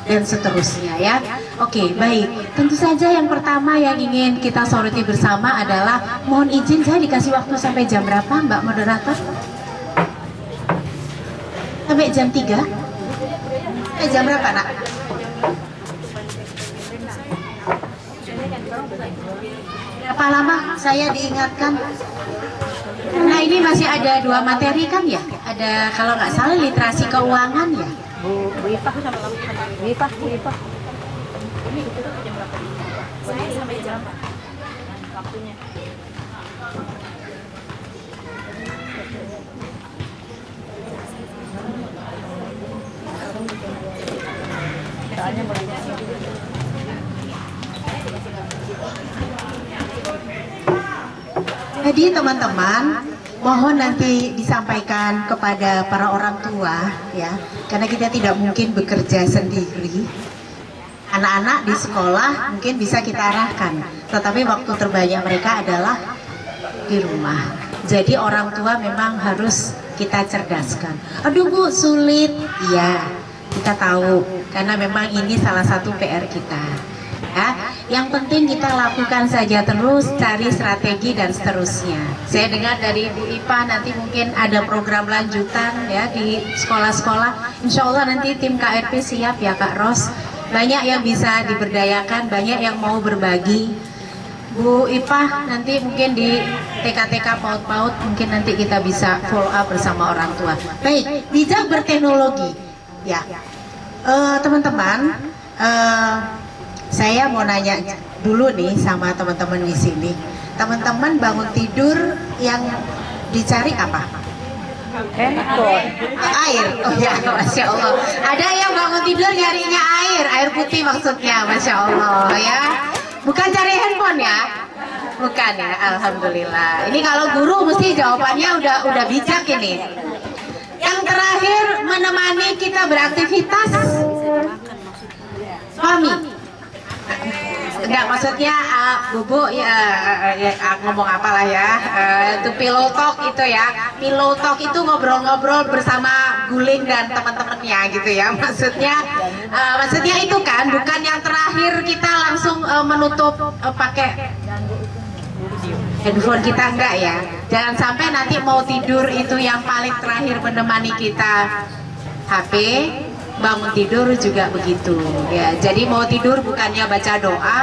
dan seterusnya ya. Oke, baik. Tentu saja yang pertama yang ingin kita soroti bersama adalah, mohon izin saya dikasih waktu sampai jam berapa Mbak Moderator? Sampai jam 3? Jam berapa nak? Berapa lama saya diingatkan? Nah ini masih ada 2 materi kan ya? Ada kalau nggak salah literasi keuangan ya? Bu Ipah sama Bu Ipah. Ini itu jam berapa? Saya sampai jam waktunya. Soalnya jadi teman-teman, mohon nanti disampaikan kepada para orang tua ya, karena kita tidak mungkin bekerja sendiri. Anak-anak di sekolah mungkin bisa kita arahkan, tetapi waktu terbanyak mereka adalah di rumah. Jadi orang tua memang harus kita cerdaskan. Aduh Bu, sulit. Iya, kita tahu, karena memang ini salah satu PR kita. Ya, yang penting kita lakukan saja terus, cari strategi dan seterusnya. Saya dengar dari Bu Ipah nanti mungkin ada program lanjutan ya di sekolah-sekolah. Insya Allah nanti tim KRP siap ya Kak Ros. Banyak yang bisa diberdayakan, banyak yang mau berbagi. Bu Ipah nanti mungkin di TK-TK PAUD mungkin nanti kita bisa follow up bersama orang tua. Baik, bijak berteknologi. Ya, teman-teman, saya mau nanya dulu nih sama teman-teman di sini. Teman-teman bangun tidur yang dicari apa? Air. Oh ya, Masya Allah. Ada yang bangun tidur nyarinya air putih maksudnya, Masya Allah ya. Bukan cari handphone ya? Bukan ya, Alhamdulillah. Ini kalau guru mesti jawabannya udah bijak ini. Yang terakhir menemani kita beraktivitas, suami. Enggak, maksudnya Bubu ya, ngomong apalah ya, itu pillow talk itu ya. Pillow talk itu ngobrol-ngobrol bersama guling dan teman-temannya gitu ya. Maksudnya itu kan, bukan yang terakhir kita langsung menutup pakai handphone kita, enggak ya. Jangan sampai nanti mau tidur itu yang paling terakhir menemani kita HP. Bangun tidur juga begitu ya. Jadi mau tidur bukannya baca doa,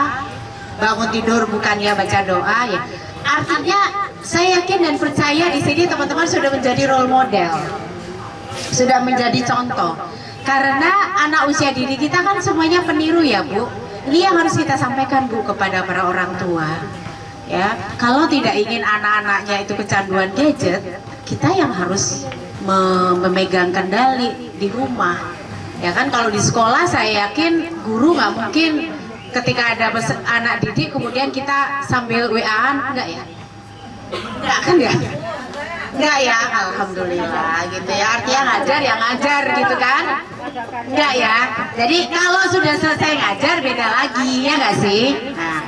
bangun tidur bukannya baca doa ya. Artinya saya yakin dan percaya di sini teman-teman sudah menjadi role model, sudah menjadi contoh. Karena anak usia dini kita kan semuanya peniru ya Bu. Ini yang harus kita sampaikan Bu kepada para orang tua. Ya, kalau tidak ingin anak-anaknya itu kecanduan gadget, kita yang harus memegang kendali di rumah. Ya kan, kalau di sekolah saya yakin guru nggak mungkin ketika ada anak didik kemudian kita sambil WA-an, enggak ya? Enggak kan ya? Enggak ya, Alhamdulillah gitu ya. Artinya ngajar ya ngajar gitu kan? Enggak ya? Jadi kalau sudah selesai ngajar beda lagi, ya nggak sih? Nah,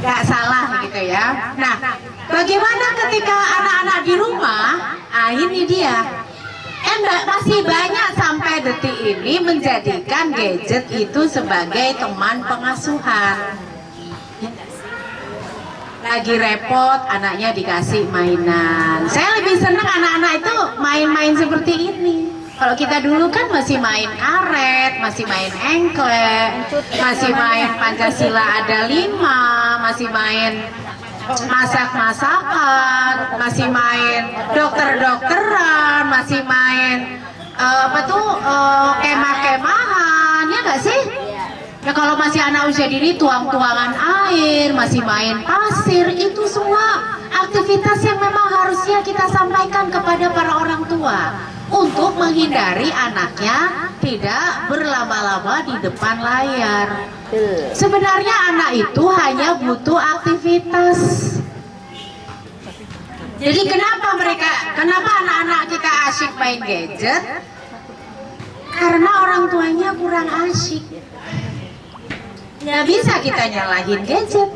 nggak salah gitu ya. Nah, bagaimana ketika anak-anak di rumah? Ah, ini dia. Masih banyak sampai detik ini menjadikan gadget itu sebagai teman pengasuhan. Lagi repot, anaknya dikasih mainan. Saya lebih senang anak-anak itu main-main seperti ini. Kalau kita dulu kan masih main karet, masih main engklek, masih main Pancasila ada 5, masih main masak-masakan, masih main dokter-dokteran, masih main kemah-kemahan, ya nggak sih? Ya kalau masih anak usia dini tuang-tuangan air, masih main pasir, itu semua aktivitas yang memang harusnya kita sampaikan kepada para orang tua untuk menghindari anaknya tidak berlama-lama di depan layar. Sebenarnya anak itu hanya butuh aktivitas. Jadi kenapa anak-anak kita asyik main gadget? Karena orang tuanya kurang asyik. Nggak bisa kita nyalahin gadget.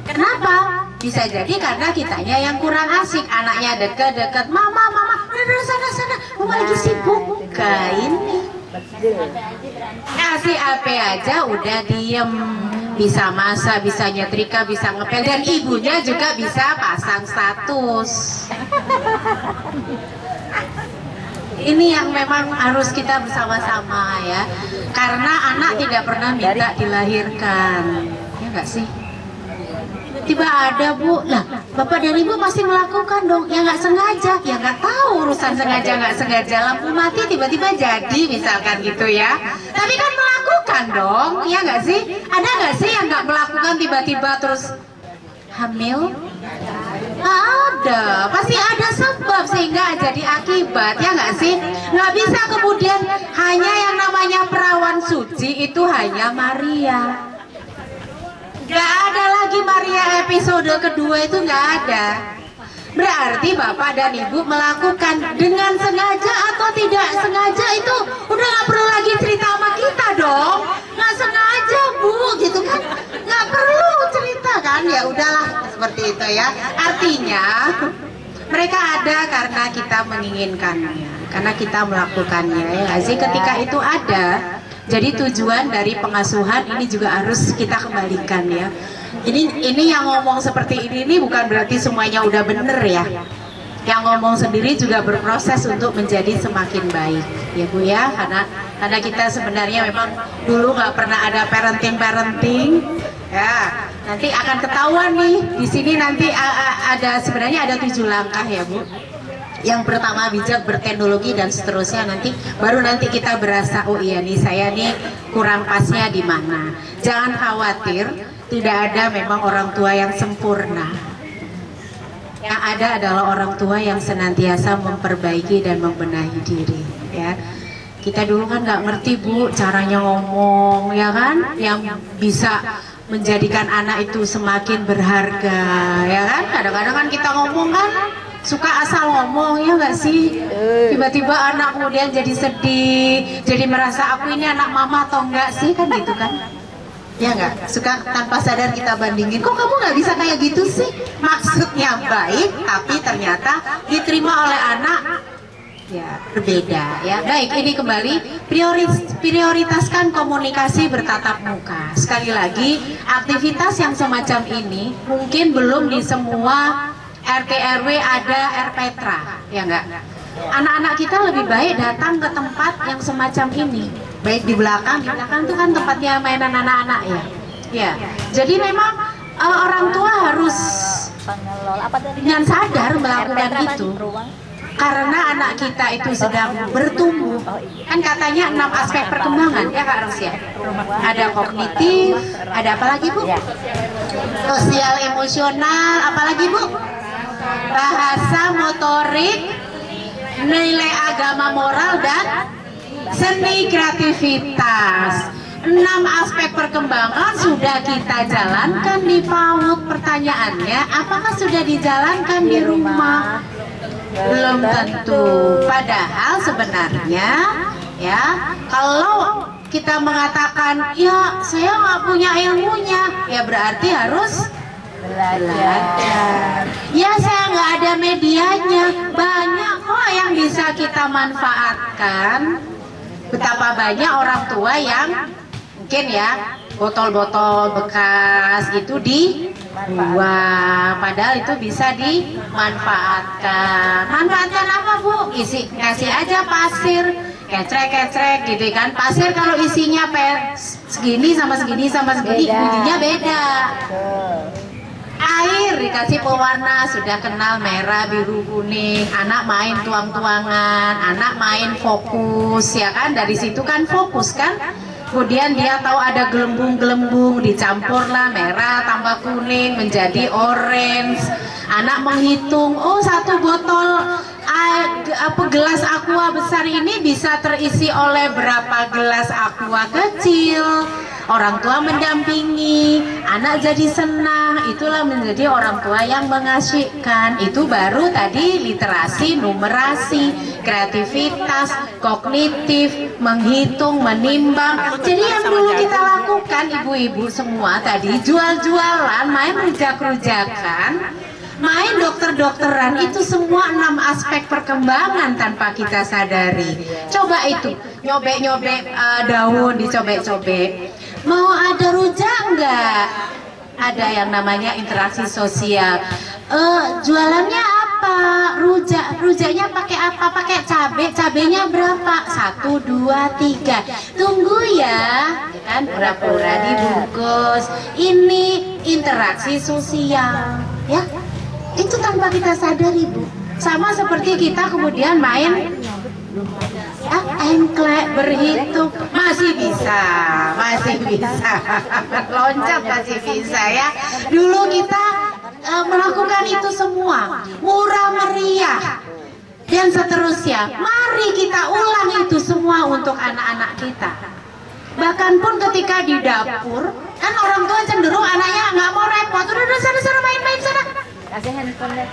Kenapa? Bisa jadi karena kitanya yang kurang asik. Anaknya deket-deket, mama, udah sana, mama lagi sibuk. Kayak ini kasih HP aja udah diem, bisa masak, bisa nyetrika, bisa ngepel, dan ibunya juga bisa pasang status. Ini yang memang harus kita bersama-sama ya, karena anak tidak pernah minta dilahirkan, ya nggak sih? Tiba ada Bu, lah Bapak dan Ibu masih melakukan dong, ya nggak sengaja, ya nggak tahu urusan sengaja nggak sengaja, lampu mati tiba-tiba jadi misalkan gitu ya. Tapi kan melakukan dong, ya nggak sih? Ada nggak sih yang nggak melakukan tiba-tiba terus hamil? Ada, pasti ada sebab sehingga jadi akibat, ya nggak sih? Nggak bisa kemudian hanya yang namanya perawan suci itu hanya Maria. Gak ada lagi Maria episode kedua itu, nggak ada. Berarti Bapak dan Ibu melakukan dengan sengaja atau tidak sengaja itu udah nggak perlu lagi cerita sama kita dong. Nggak sengaja Bu, gitu kan? Nggak perlu cerita kan? Ya udahlah seperti itu ya. Artinya mereka ada karena kita menginginkannya, karena kita melakukannya. Ya sih, ketika itu ada. Jadi tujuan dari pengasuhan ini juga harus kita kembalikan ya. Ini yang ngomong seperti ini bukan berarti semuanya udah bener ya. Yang ngomong sendiri juga berproses untuk menjadi semakin baik ya Bu ya. Karena kita sebenarnya memang dulu nggak pernah ada parenting ya. Nanti akan ketahuan nih di sini nanti sebenarnya ada 7 langkah ya Bu. Yang pertama bijak berteknologi dan seterusnya, baru nanti kita berasa oh iya nih saya nih kurang pasnya di mana. Jangan khawatir, tidak ada memang orang tua yang sempurna. Yang ada adalah orang tua yang senantiasa memperbaiki dan membenahi diri ya. Kita dulu kan nggak ngerti Bu caranya ngomong ya kan, yang bisa menjadikan anak itu semakin berharga ya kan. Kadang-kadang kan kita ngomong kan suka asal ngomong ya nggak sih, tiba-tiba anak kemudian jadi sedih, jadi merasa aku ini anak mama atau enggak sih, kan gitu kan ya nggak, suka tanpa sadar kita bandingin, kok kamu nggak bisa kayak gitu sih, maksudnya baik tapi ternyata diterima oleh anak ya berbeda ya. Baik, ini kembali prioritaskan komunikasi bertatap muka. Sekali lagi, aktivitas yang semacam ini mungkin belum di semua RT RW ada RPtra, ya enggak? Anak-anak kita lebih baik datang ke tempat yang semacam ini. Baik di belakang itu kan tempatnya mainan anak-anak ya. Ya. Jadi memang orang tua harus dengan sadar melakukan itu. Karena anak kita itu sedang bertumbuh. Kan katanya 6 aspek perkembangan ya Kak Rosia. Ada kognitif, ada apa lagi Bu? Sosial emosional, apalagi Bu? Bahasa, motorik, nilai agama, moral, dan seni kreativitas. 6 aspek perkembangan sudah kita jalankan di PAUD. Pertanyaannya, apakah sudah dijalankan di rumah? Belum tentu. Padahal sebenarnya ya, kalau kita mengatakan ya saya nggak punya ilmunya, ya berarti harus belajar. Ya saya nggak ada medianya, banyak kok yang bisa kita manfaatkan. Betapa banyak orang tua yang mungkin ya botol-botol bekas itu dibuang, padahal itu bisa dimanfaatkan. Manfaatkan apa Bu? Kasih aja pasir, kecrek-kecrek gitu kan. Pasir kalau isinya segini sama segini sama segini, bunyinya beda. Air dikasih pewarna, sudah kenal merah, biru, kuning. Anak main tuang-tuangan, anak main fokus ya kan. Dari situ kan fokus kan. Kemudian dia tahu ada gelembung-gelembung, dicampurlah merah tambah kuning menjadi orange. Anak menghitung, oh 1 botol gelas aqua besar ini bisa terisi oleh berapa gelas aqua kecil. Orang tua mendampingi, anak jadi senang, itulah menjadi orang tua yang mengasyikkan. Itu baru tadi literasi, numerasi, kreativitas, kognitif, menghitung, menimbang. Jadi yang dulu kita lakukan ibu-ibu semua tadi, jual-jualan, main rujak-rujakan, main dokter-dokteran, itu semua 6 aspek perkembangan tanpa kita sadari. Coba itu, nyobek-nyobek daun, dicobek-cobek. Mau ada rujak enggak? Ada yang namanya interaksi sosial. Jualannya apa? Rujaknya pakai apa? Pakai cabai. Cabainya berapa? 1, 2, 3. Tunggu ya, kan pura-pura dibungkus. Ini interaksi sosial, ya. Itu tanpa kita sadari Bu. Sama seperti kita kemudian main engklek, berhitung, masih bisa loncat masih bisa ya. Dulu kita melakukan itu semua, murah meriah dan seterusnya. Mari kita ulang itu semua untuk anak-anak kita. Bahkan pun ketika di dapur, kan orang tua cenderung anaknya nggak mau repot, udah sana main-main sana.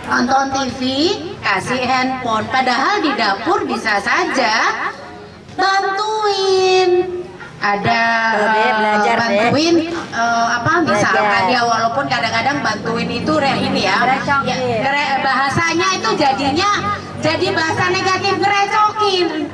Nonton TV, kasih handphone. Padahal di dapur bisa saja bantuin. Ada bantuin misalkan ya, walaupun kadang-kadang bantuin itu ini ya, bahasanya itu jadi bahasa negatif, ngerecokin.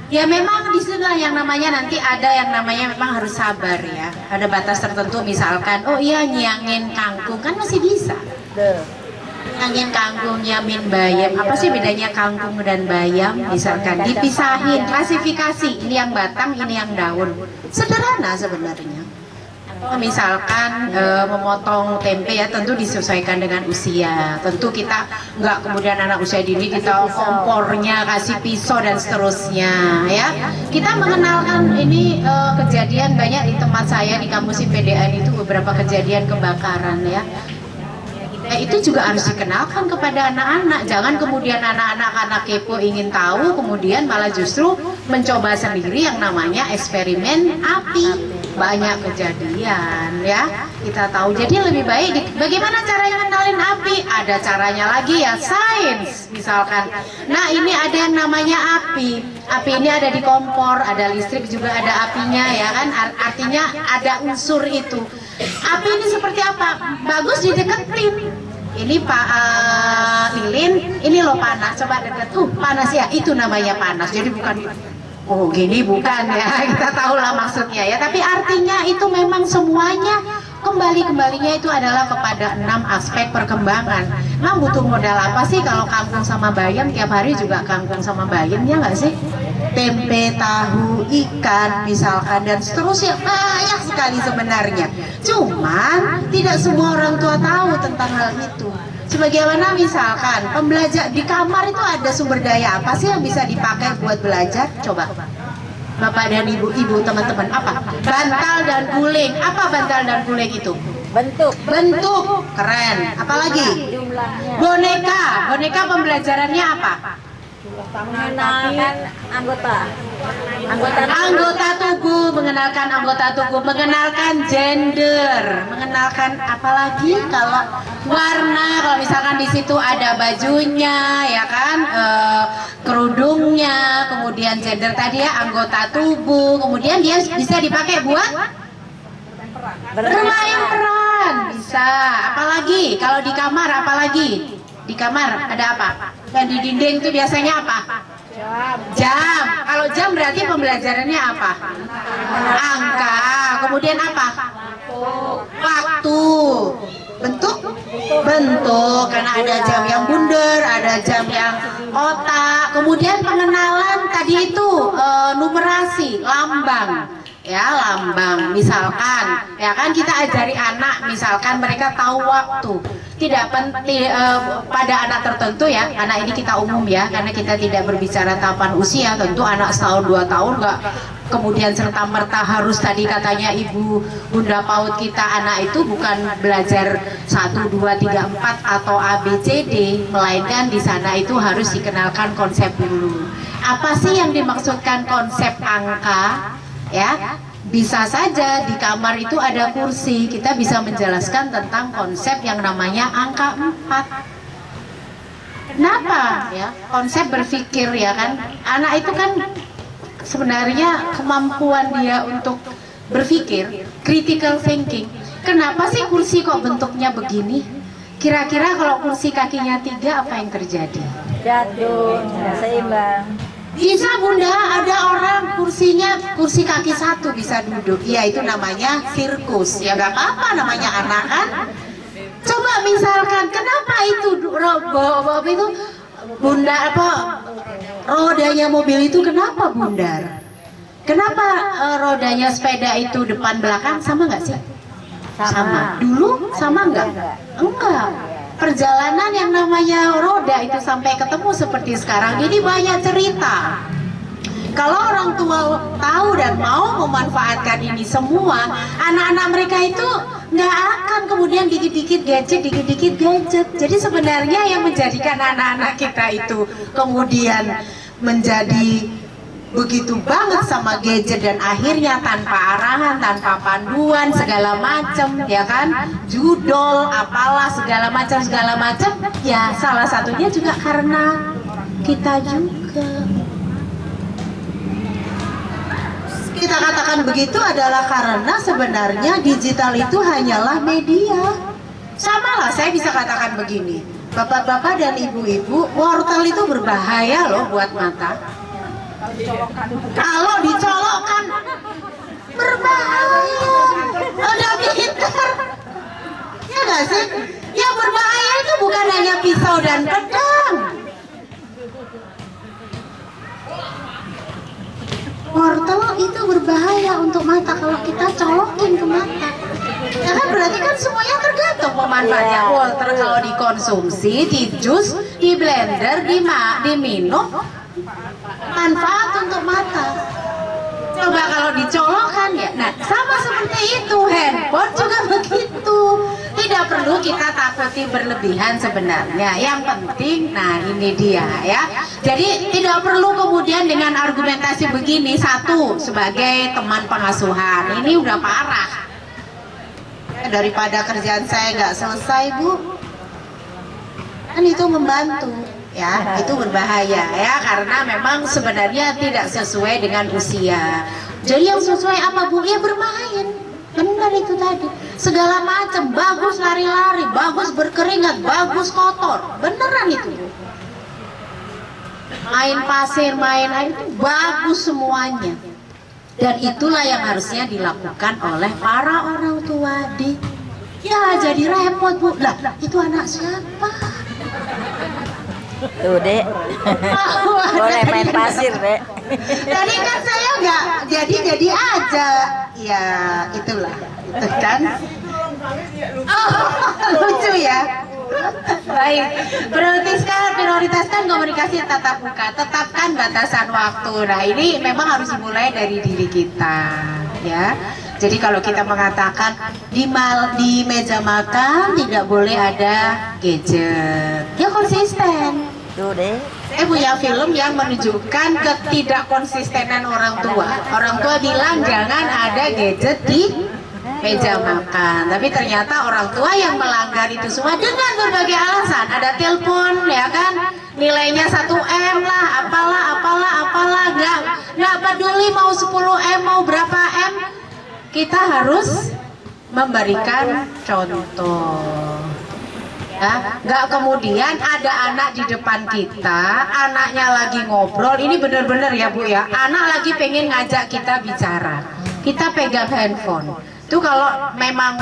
Ya memang di sini yang namanya nanti ada yang namanya memang harus sabar ya. Ada batas tertentu, misalkan oh iya nyiangin kangkung kan masih bisa. Nyiangin kangkung, nyamin bayam. Apa sih bedanya kangkung dan bayam? Misalkan dipisahin, klasifikasi, ini yang batang, ini yang daun. Sederhana sebenarnya. Misalkan memotong tempe ya tentu disesuaikan dengan usia. Tentu kita nggak kemudian anak usia dini kita kompornya kasih pisau dan seterusnya ya. Kita mengenalkan ini kejadian banyak di tempat saya di kampus IPDN itu beberapa kejadian kebakaran ya. Itu juga harus dikenalkan kepada anak-anak. Jangan kemudian anak-anak karena kepo ingin tahu kemudian malah justru mencoba sendiri yang namanya eksperimen api. Banyak kejadian ya kita tahu. Jadi lebih baik bagaimana caranya ngenalin api? Ada caranya lagi ya, sains misalkan. Nah ini ada yang namanya api. Api ini ada di kompor, ada listrik juga ada apinya ya kan. Artinya ada unsur itu. Api ini seperti apa? Bagus dideketin. Ini Pak Lilin, ini loh panas. Coba deket. Panas ya. Itu namanya panas. Jadi bukan oh gini bukan ya. Kita tahu lah maksudnya ya. Tapi artinya itu memang semuanya kembalinya itu adalah kepada 6 aspek perkembangan. Nah butuh modal apa sih kalau kangkung sama bayam tiap hari juga kangkung sama bayam ya nggak sih? Tempe, tahu, ikan misalkan dan seterusnya banyak sekali sebenarnya. Cuman tidak semua orang tua tahu tentang hal itu. Sebagaimana misalkan pembelajar di kamar itu ada sumber daya apa sih yang bisa dipakai buat belajar? Coba. Bapak dan ibu-ibu teman-teman apa? Bantal dan guling. Apa bantal dan guling itu? Bentuk. Keren. Apalagi? Boneka pembelajarannya apa? Mengenalkan anggota tubuh, mengenalkan anggota tubuh, mengenalkan gender, mengenalkan apalagi kalau warna, kalau misalkan di situ ada bajunya ya kan, kerudungnya, kemudian gender tadi ya, anggota tubuh, kemudian dia bisa dipakai buat bermain peran, bisa. Apalagi kalau di kamar, apalagi di kamar ada apa? Dan di dinding itu biasanya apa? Jam. Kalau jam berarti pembelajarannya apa? Angka. Kemudian apa? Waktu. Bentuk. Karena ada jam yang bundar, ada jam yang otak. Kemudian pengenalan tadi itu numerasi, lambang. Ya lambang misalkan ya kan kita ajari anak misalkan mereka tahu waktu tidak penting pada anak tertentu ya, anak ini kita umum ya karena kita tidak berbicara tahapan usia. Tentu anak setahun 2 tahun nggak kemudian serta-merta harus tadi katanya ibu bunda PAUD kita anak itu bukan belajar 1, 2, 3, 4 atau ABCD, melainkan di sana itu harus dikenalkan konsep dulu. Apa sih yang dimaksudkan konsep angka? Ya, bisa saja di kamar itu ada kursi, kita bisa menjelaskan tentang konsep yang namanya angka 4. Kenapa? Ya, konsep berpikir ya kan. Anak itu kan sebenarnya kemampuan dia untuk berpikir, critical thinking. Kenapa sih kursi kok bentuknya begini? Kira-kira kalau kursi kakinya 3 apa yang terjadi? jatuh, seimbang. Bisa bunda, ada orang kursi kaki 1 bisa duduk. Ya itu namanya sirkus. Ya gak apa-apa namanya anak kan. Coba misalkan kenapa itu bunda apa rodanya mobil itu kenapa bundar? Kenapa rodanya sepeda itu depan belakang sama nggak sih? Sama. Dulu sama nggak? Enggak. Perjalanan yang namanya roda itu sampai ketemu seperti sekarang. Jadi banyak cerita. Kalau orang tua tahu dan mau memanfaatkan ini semua, anak-anak mereka itu nggak akan kemudian dikit-dikit gadget. Jadi sebenarnya yang menjadikan anak-anak kita itu kemudian menjadi begitu banget sama gadget dan akhirnya tanpa arahan, tanpa panduan segala macam ya kan, judol apalah segala macam ya salah satunya juga karena kita juga. Kita katakan begitu adalah karena sebenarnya digital itu hanyalah media. Sama lah saya bisa katakan begini, bapak-bapak dan ibu-ibu, wortel itu berbahaya loh buat mata. Kalau dicolokkan berbahaya. Udah pintar. Ya nggak sih? Yang berbahaya itu bukan hanya pisau dan pedang. Wortel itu berbahaya untuk mata kalau kita colokin ke mata. Ya kan berarti kan semuanya tergantung pemanfaatnya. Water kalau dikonsumsi, di jus, di blender, diminum, manfaat untuk mata. Coba kalau dicolokkan ya, nah sama seperti itu, handphone juga begitu. Tidak perlu kita takuti berlebihan sebenarnya. Yang penting, nah ini dia ya. Jadi tidak perlu kemudian dengan argumentasi begini, satu sebagai teman pengasuhan, ini udah parah. Daripada kerjaan saya nggak selesai Bu, kan itu membantu. Ya, itu berbahaya ya, karena memang sebenarnya tidak sesuai dengan usia. Jadi yang sesuai apa Bu? Ya bermain. Benar itu tadi. Segala macam, bagus lari-lari, bagus berkeringat, bagus kotor. Beneran itu Bu. Main pasir, main air itu bagus semuanya. Dan itulah yang harusnya dilakukan oleh para orang tua di. Ya jadi repot Bu. Lah, itu anak siapa? Tuh dek, boleh main pasir dek. Tadi kan saya nggak jadi aja, ya itulah, itu kan. Oh, lucu ya. Baik, prioritaskan komunikasi tatap muka, tetapkan batasan waktu. Nah ini memang harus dimulai dari diri kita, ya. Jadi kalau kita mengatakan di meja makan tidak boleh ada gadget, ya konsisten. Tuh deh. Saya punya film yang menunjukkan ketidakkonsistenan orang tua. Orang tua bilang jangan ada gadget di meja makan, tapi ternyata orang tua yang melanggar itu semua dengan berbagai alasan. Ada telepon, ya kan, nilainya 1M lah, apalah, nggak peduli mau 10M mau berapa M. Kita harus memberikan contoh, ya. Nggak kemudian ada anak di depan kita, anaknya lagi ngobrol, ini bener-bener ya Bu ya, anak lagi pengen ngajak kita bicara, kita pegang handphone. Itu kalau memang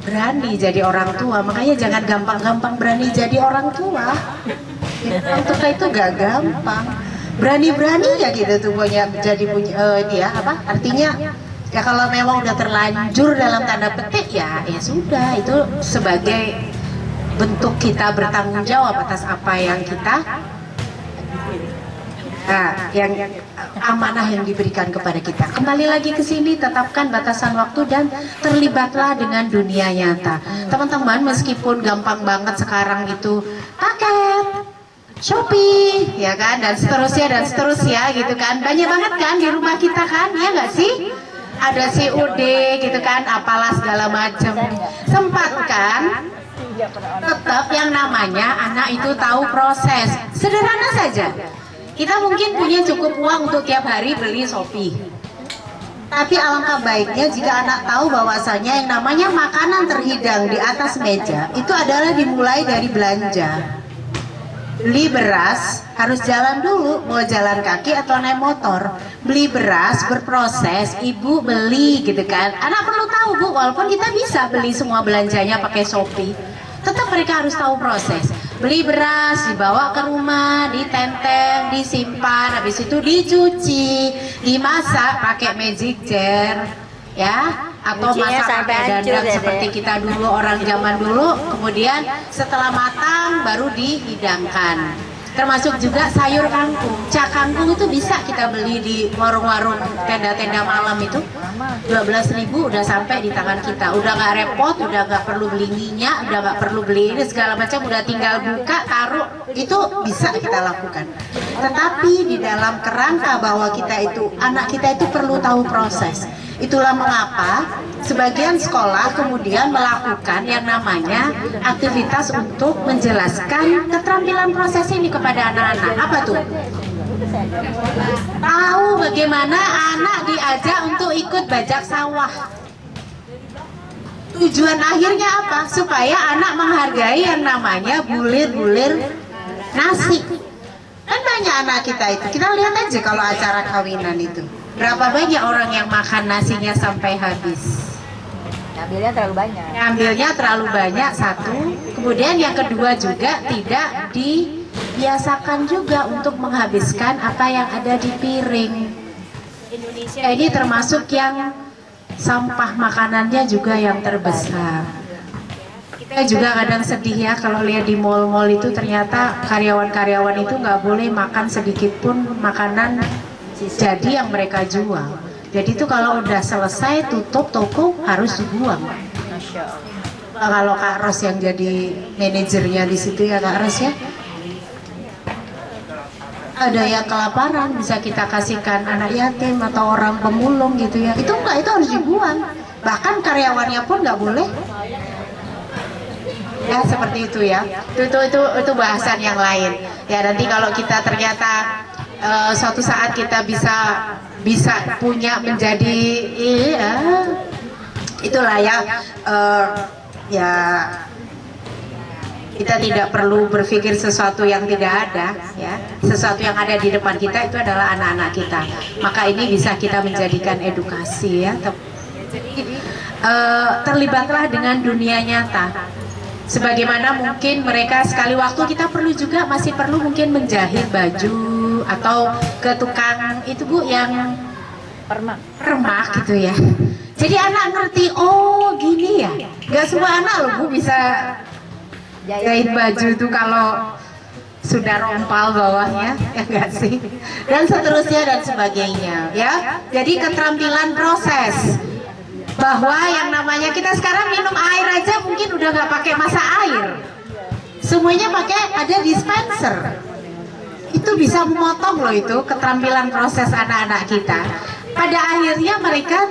berani jadi orang tua, makanya jangan gampang-gampang berani jadi orang tua. Orang tua itu gak gampang, berani-berani ya gitu tuh punya dia apa artinya. Ya kalau memang udah terlanjur dalam tanda petik ya sudah, itu sebagai bentuk kita bertanggung jawab atas apa yang kita yang amanah yang diberikan kepada kita. Kembali lagi ke sini, tetapkan batasan waktu dan terlibatlah dengan dunia nyata. Teman-teman, meskipun gampang banget sekarang itu paket Shopee, ya kan, dan seterusnya gitu kan, banyak banget kan di rumah kita kan, ya nggak sih? Ada COD gitu kan, apalah segala macam. Sempatkan tetap yang namanya anak itu tahu proses. Sederhana saja. Kita mungkin punya cukup uang untuk tiap hari beli Shopee. Tapi alangkah baiknya jika anak tahu bahwasanya yang namanya makanan terhidang di atas meja itu adalah dimulai dari belanja. Beli beras harus jalan dulu, mau jalan kaki atau naik motor. Beli beras berproses, ibu beli gitu kan. Anak perlu tahu Bu, walaupun kita bisa beli semua belanjanya pakai Shopee, tetap mereka harus tahu proses. Beli beras, dibawa ke rumah, ditenteng, disimpan, habis itu dicuci, dimasak pakai magic jar, ya. Atau masak pakai dandang seperti kita dulu, orang zaman dulu. Kemudian setelah matang baru dihidangkan. Termasuk juga sayur kangkung. Cak kangkung itu bisa kita beli di warung-warung, tenda-tenda malam itu 12.000 udah sampai di tangan kita. Udah nggak repot, udah nggak perlu beli minyak, udah nggak perlu beli ini segala macam, udah tinggal buka, taruh, itu bisa kita lakukan. Tetapi di dalam kerangka bahwa kita itu, anak kita itu perlu tahu proses. Itulah mengapa sebagian sekolah kemudian melakukan yang namanya aktivitas untuk menjelaskan keterampilan proses ini kepada anak-anak. Apa tuh? Tahu bagaimana anak diajak untuk ikut bajak sawah. Tujuan akhirnya apa? Supaya anak menghargai yang namanya bulir-bulir nasi. Kan banyak anak kita itu, kita lihat aja kalau acara kawinan itu, berapa banyak orang yang makan nasinya sampai habis. Ngambilnya terlalu banyak. Ngambilnya terlalu banyak, satu. Kemudian yang kedua juga tidak dibiasakan juga untuk menghabiskan apa yang ada di piring. Indonesia ini termasuk yang sampah makanannya juga yang terbesar. Kita juga kadang sedih ya kalau lihat di mall-mall itu ternyata karyawan-karyawan itu nggak boleh makan sedikit pun makanan jadi yang mereka jual. Jadi itu kalau udah selesai tutup toko harus dibuang. Kalau Kak Ros yang jadi manajernya di situ ya Kak Ros ya. Ada yang kelaparan bisa kita kasihkan anak yatim atau orang pemulung gitu ya. Itu enggak, itu harus dibuang. Bahkan karyawannya pun nggak boleh. Ya seperti itu ya. Itu bahasan yang lain. Ya nanti kalau kita ternyata suatu saat kita bisa punya menjadi itulah ya ya kita tidak perlu berpikir sesuatu yang tidak ada ya, sesuatu yang ada di depan kita itu adalah anak-anak kita, maka ini bisa kita menjadikan edukasi ya. Terlibatlah dengan dunia nyata. Sebagaimana mungkin mereka sekali waktu kita perlu juga masih perlu mungkin menjahit baju atau ke tukang itu Bu yang permak gitu ya. Jadi anak ngerti, oh gini ya. Gak semua anak loh Bu bisa jahit baju itu kalau sudah rompal bawahnya, ya enggak sih? Dan seterusnya dan sebagainya ya. Jadi keterampilan proses. Bahwa yang namanya kita sekarang minum air aja mungkin udah nggak pakai masak air, semuanya pakai ada dispenser. Itu bisa memotong loh itu keterampilan proses anak-anak kita. Pada akhirnya mereka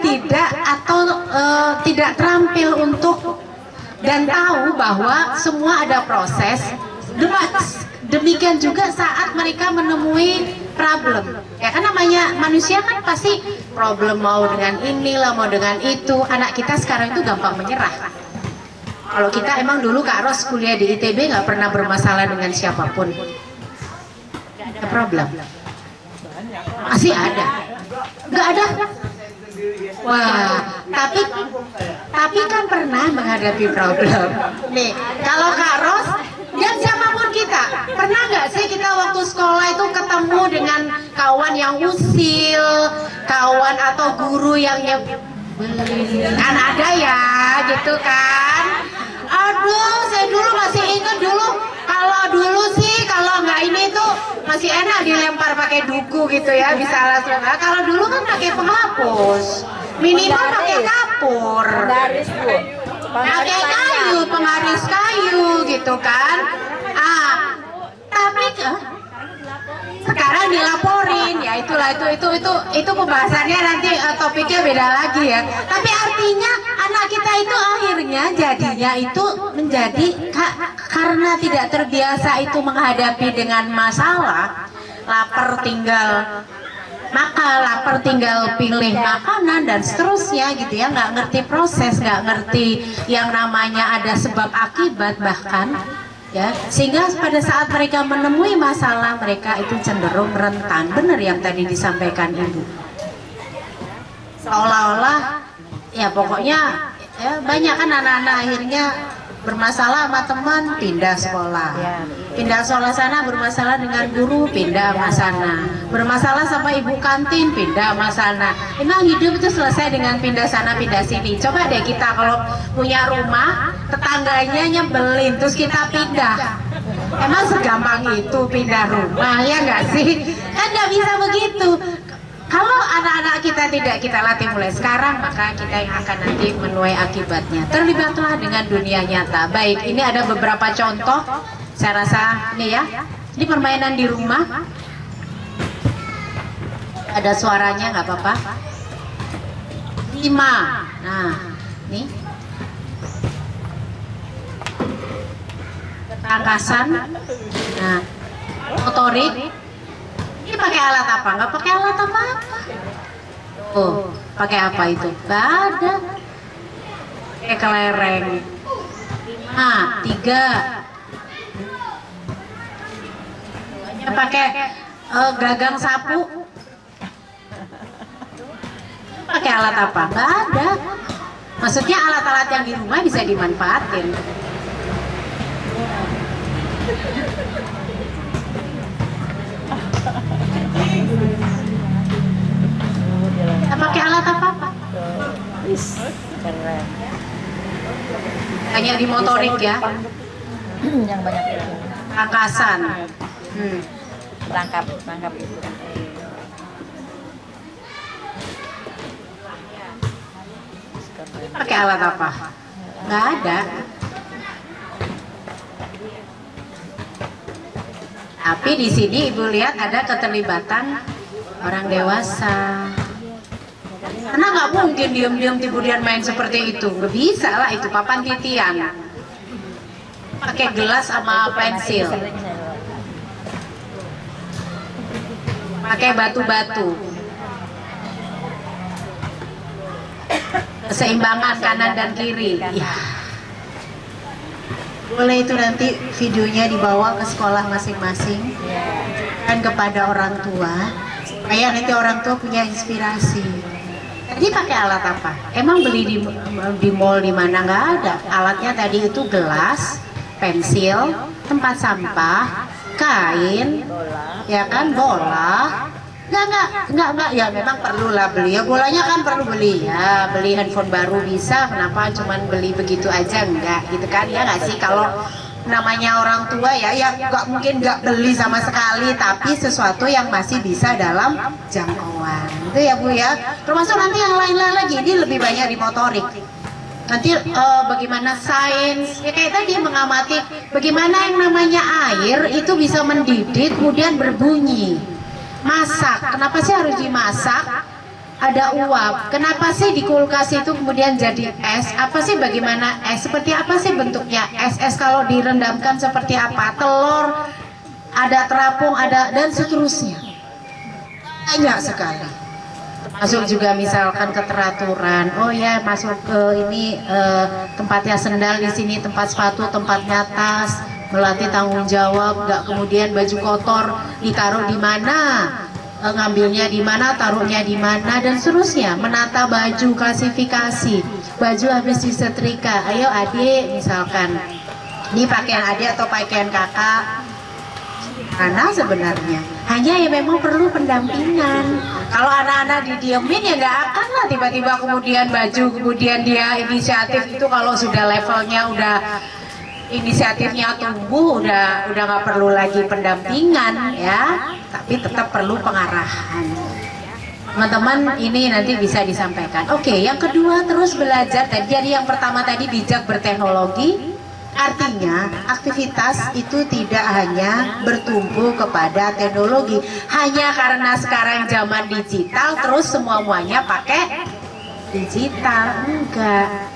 tidak terampil untuk dan tahu bahwa semua ada proses. Demikian juga saat mereka menemui problem, ya kan namanya manusia kan pasti problem, mau dengan inilah mau dengan itu. Anak kita sekarang itu gampang menyerah. Kalau kita emang dulu Kak Ros kuliah di ITB nggak pernah bermasalah dengan siapapun, ada problem, masih ada, nggak ada. Wah, tapi kan pernah menghadapi problem. Nih, kalau Kak Ros dan siapapun kita, pernah nggak sih kita waktu sekolah itu ketemu dengan kawan yang usil, kawan atau guru yang kan ada ya, gitu kan? Aduh, saya dulu masih ingat dulu. Kalau nggak ini tuh masih enak dilempar pakai duku gitu ya, bisa langsung. Nah, kalau dulu kan pakai penghapus, minimal pakai kapur, pakai kayu, penggaris kayu gitu kan. Tapi sekarang dilaporin ya, itu pembahasannya nanti topiknya beda lagi ya. Tapi artinya anak kita itu akhirnya jadinya itu menjadi karena tidak terbiasa itu menghadapi dengan masalah, lapar tinggal pilih makanan dan seterusnya gitu ya, nggak ngerti proses, nggak ngerti yang namanya ada sebab akibat bahkan ya, sehingga pada saat mereka menemui masalah mereka itu cenderung rentan. Benar yang tadi disampaikan Ibu, seolah-olah ya pokoknya ya, banyak kan anak-anak akhirnya bermasalah sama teman pindah sekolah, pindah sekolah sana, bermasalah dengan guru pindah sama sana, bermasalah sama ibu kantin pindah sama sana. Emang hidup itu selesai dengan pindah sana pindah sini? Coba deh kita kalau punya rumah, tetangganya nyebelin terus kita pindah, emang segampang itu pindah rumah ya nggak sih? Kan nggak bisa begitu. Kalau anak-anak kita tidak kita latih mulai sekarang, maka kita yang akan nanti menuai akibatnya. Terlibatlah dengan dunia nyata. Baik, ini ada beberapa contoh. Saya rasa ini ya, ini permainan di rumah. Ada suaranya nggak apa-apa. 5. Nah, nih. Ketangkasan. Nah, motorik. Ini pakai alat apa? Nggak pakai alat apa-apa. Oh, pakai apa itu? Nggak ada. Pakai kelereng. 3. Pakai gagang sapu. Pakai alat apa? Nggak ada. Maksudnya alat-alat yang di rumah bisa dimanfaatin. Pakai alat apa? banyak di motorik ya. Yang banyak itu. Angkasan. Tangkap itu. Pakai alat apa? Nggak ada. Tapi di sini ibu lihat ada keterlibatan orang dewasa. Karena nggak mungkin diam-diam kemudian main seperti itu. Nggak bisa lah, itu papan titian. Pakai gelas sama pensil. Pakai batu-batu. Keseimbangan kanan dan kiri. Ya. Boleh itu nanti videonya dibawa ke sekolah masing-masing dan kepada orang tua supaya nanti orang tua punya inspirasi. Tadi pakai alat apa? Emang beli di mall di mana? Nggak ada. Alatnya tadi itu gelas, pensil, tempat sampah, kain, ya kan, bola. Enggak, ya memang perlu lah beli ya, bolanya kan perlu beli ya, beli handphone baru bisa, kenapa cuman beli begitu aja, enggak gitu kan ya, nggak sih? Kalau namanya orang tua ya nggak mungkin nggak beli sama sekali, tapi sesuatu yang masih bisa dalam jangkauan itu ya Bu ya. Termasuk nanti yang lain-lain lagi, ini lebih banyak di motorik. Nanti bagaimana sains, ya kayak tadi mengamati bagaimana yang namanya air itu bisa mendidih kemudian berbunyi. Masak, kenapa sih harus dimasak? Ada uap, kenapa sih di kulkas itu kemudian jadi es? Apa sih bagaimana es? Seperti apa sih bentuknya es kalau direndamkan seperti apa? Telur, ada terapung, ada dan seterusnya. Banyak sekali. Masuk juga misalkan keteraturan. Oh ya, masuk ke ini tempatnya sendal di sini, tempat sepatu, tempatnya tas. Melatih tanggung jawab, nggak kemudian baju kotor ditaruh di mana, ngambilnya di mana, taruhnya di mana, dan seterusnya. Menata baju, klasifikasi, baju habis disetrika, ayo adik misalkan, ini pakaian adik atau pakaian kakak, karena sebenarnya hanya ya memang perlu pendampingan. Kalau anak-anak didiemin ya nggak akan lah tiba-tiba kemudian baju, kemudian dia inisiatif itu kalau sudah levelnya udah inisiatifnya tumbuh, udah nggak perlu lagi pendampingan ya, tapi tetap perlu pengarahan. Teman-teman ini nanti bisa disampaikan. Oke, yang kedua terus belajar. Jadi yang pertama tadi bijak berteknologi, artinya aktivitas itu tidak hanya bertumpu kepada teknologi. Hanya karena sekarang zaman digital terus semuanya pakai digital, enggak.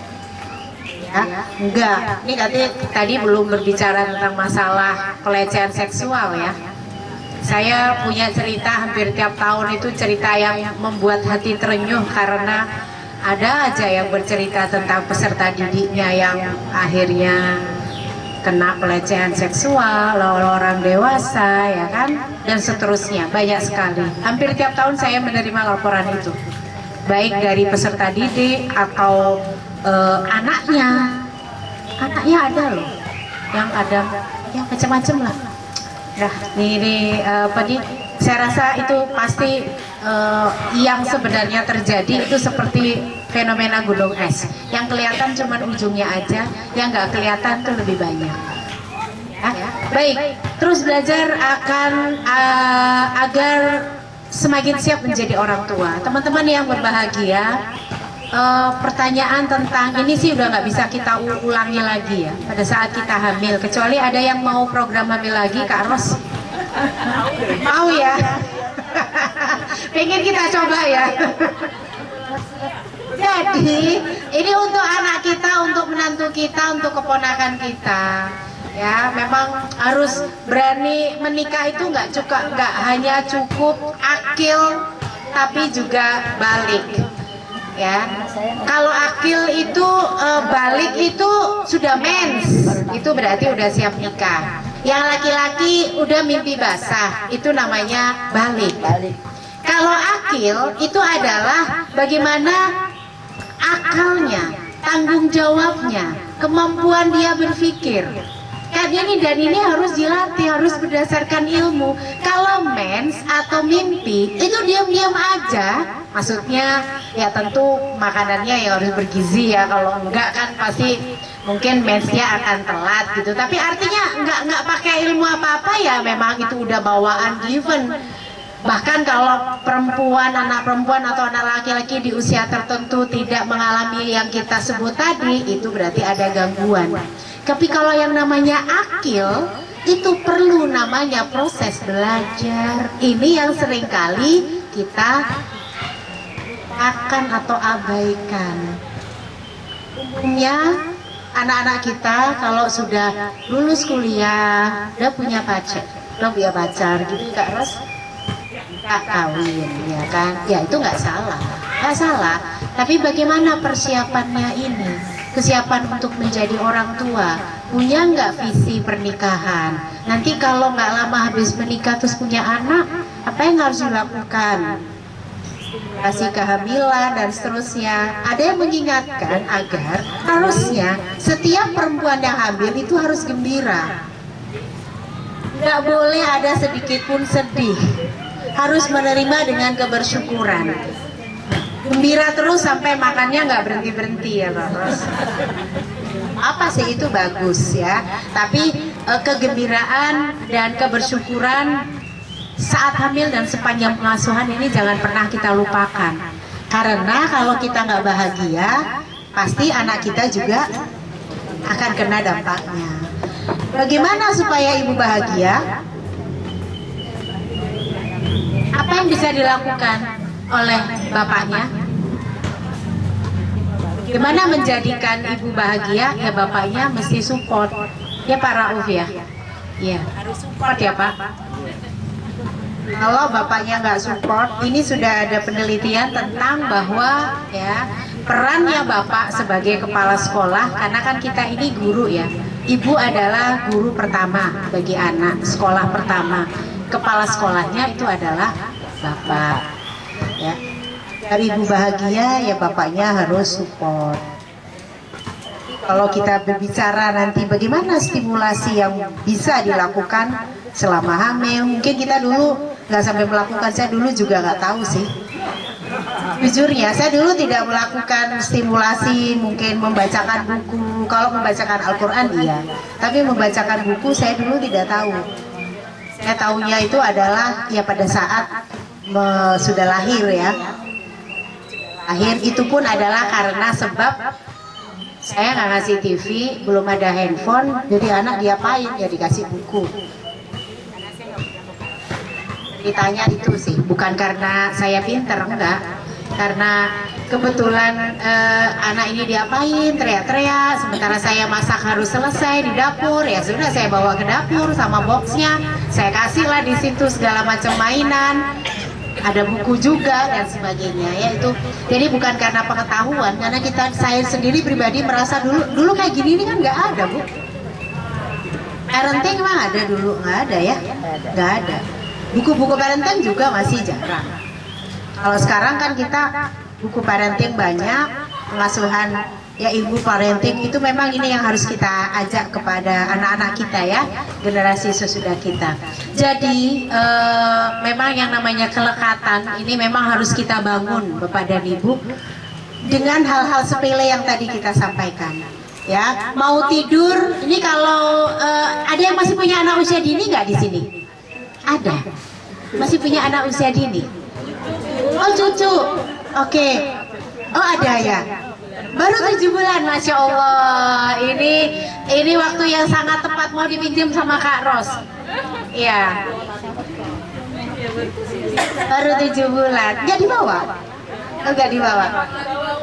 Ya, enggak. Ini tadi belum berbicara tentang masalah pelecehan seksual ya. Saya punya cerita hampir tiap tahun itu, cerita yang membuat hati terenyuh karena ada aja yang bercerita tentang peserta didiknya yang akhirnya kena pelecehan seksual oleh orang dewasa ya kan, dan seterusnya, banyak sekali. Hampir tiap tahun saya menerima laporan itu, baik dari peserta didik atau anaknya ada loh yang kadang ya macam-macam lah. Nah ini saya rasa itu pasti yang sebenarnya terjadi itu seperti fenomena gunung es, yang kelihatan cuma ujungnya aja, yang nggak kelihatan tuh lebih banyak ya. Baik, terus belajar akan agar semakin siap menjadi orang tua. Teman-teman yang berbahagia, pertanyaan tentang ini sih udah nggak bisa kita ulangi lagi ya pada saat kita hamil, kecuali ada yang mau program hamil lagi. Kak Ros mau ya? Pengen kita coba ya. Jadi ini untuk anak kita, untuk menantu kita, untuk keponakan kita ya, memang harus berani menikah. Itu nggak hanya cukup akil tapi juga balik ya. Kalau akil itu balik itu sudah mens, itu berarti udah siap nikah. Yang laki-laki udah mimpi basah, itu namanya balik. Kalau akil itu adalah bagaimana akalnya, tanggung jawabnya, kemampuan dia berpikir. Kan ini dan ini harus dilatih, harus berdasarkan ilmu. Kalau mens atau mimpi itu diam-diam aja, maksudnya ya tentu makanannya yang harus bergizi ya. Kalau enggak kan pasti mungkin mensnya akan telat gitu, tapi artinya nggak pakai ilmu apa-apa ya, memang itu udah bawaan given. Bahkan kalau perempuan, anak perempuan atau anak laki-laki di usia tertentu tidak mengalami yang kita sebut tadi, itu berarti ada gangguan. Tapi kalau yang namanya akil, itu perlu namanya proses belajar. Ini yang seringkali kita akan atau abaikan. Umumnya anak-anak kita kalau sudah lulus kuliah, udah punya pacar gitu Kak Ros, kawin, ya kan? Ya itu nggak salah. Tapi bagaimana persiapannya ini? Kesiapan untuk menjadi orang tua, punya nggak visi pernikahan? Nanti kalau nggak lama habis menikah terus punya anak, apa yang harus dilakukan? Kasih kehamilan dan seterusnya. Ada yang mengingatkan agar harusnya setiap perempuan yang hamil itu harus gembira. Nggak boleh ada sedikit pun sedih. Harus menerima dengan kebersyukuran. Gembira terus sampai makannya nggak berhenti-berhenti ya Pak Ros. Apa sih itu bagus ya. Tapi kegembiraan dan kebersyukuran saat hamil dan sepanjang pengasuhan ini jangan pernah kita lupakan. Karena kalau kita nggak bahagia, pasti anak kita juga akan kena dampaknya. Bagaimana supaya ibu bahagia? Apa yang bisa dilakukan oleh bapaknya? Gimana menjadikan ibu bahagia? Ya bapaknya mesti support. Ya Pak Rauf ya. Iya. Support ya Pak. Kalau bapaknya nggak support, ini sudah ada penelitian tentang bahwa ya perannya bapak sebagai kepala sekolah, karena kan kita ini guru ya. Ibu adalah guru pertama bagi anak, sekolah pertama. Kepala sekolahnya itu adalah bapak. Ya. Dari ibu bahagia ya bapaknya harus support. Kalau kita berbicara nanti bagaimana stimulasi yang bisa dilakukan selama hamil, mungkin kita dulu nggak sampai melakukan. Saya dulu juga nggak tahu sih. Jujurnya saya dulu tidak melakukan stimulasi, mungkin membacakan buku. Kalau membacakan Al-Quran iya, tapi membacakan buku saya dulu tidak tahu. Saya tahunya itu adalah ya pada saat sudah lahir ya. Lahir itu pun adalah karena sebab saya nggak ngasih TV, belum ada handphone, jadi anak diapain ya dikasih buku. Ceritanya itu sih, bukan karena saya pinter, enggak. Karena kebetulan anak ini diapain, teriak-teriak, sementara saya masak harus selesai di dapur, ya sudah saya bawa ke dapur sama boxnya, saya kasihlah di situ segala macam mainan, ada buku juga dan sebagainya, ya itu. Jadi bukan karena pengetahuan, karena saya sendiri pribadi merasa dulu kayak gini ini kan nggak ada Bu. Parenting emang ada dulu? Nggak ada ya, nggak ada. Buku-buku parenting juga masih jarang. Kalau sekarang kan kita buku parenting banyak, pengasuhan ya ibu parenting itu memang ini yang harus kita ajak kepada anak-anak kita ya, generasi sesudah kita. Jadi memang yang namanya kelekatan ini memang harus kita bangun Bapak dan Ibu dengan hal-hal sepele yang tadi kita sampaikan. Ya, mau tidur ini kalau ada yang masih punya anak usia dini nggak di sini? Ada, masih punya anak usia dini. Oh cucu, oke. Oh ada ya. Baru 7 bulan, Masya Allah. Ini waktu yang sangat tepat mau dipinjam sama Kak Ros. Iya. Baru 7 bulan. Nggak dibawa? Oh, nggak dibawa.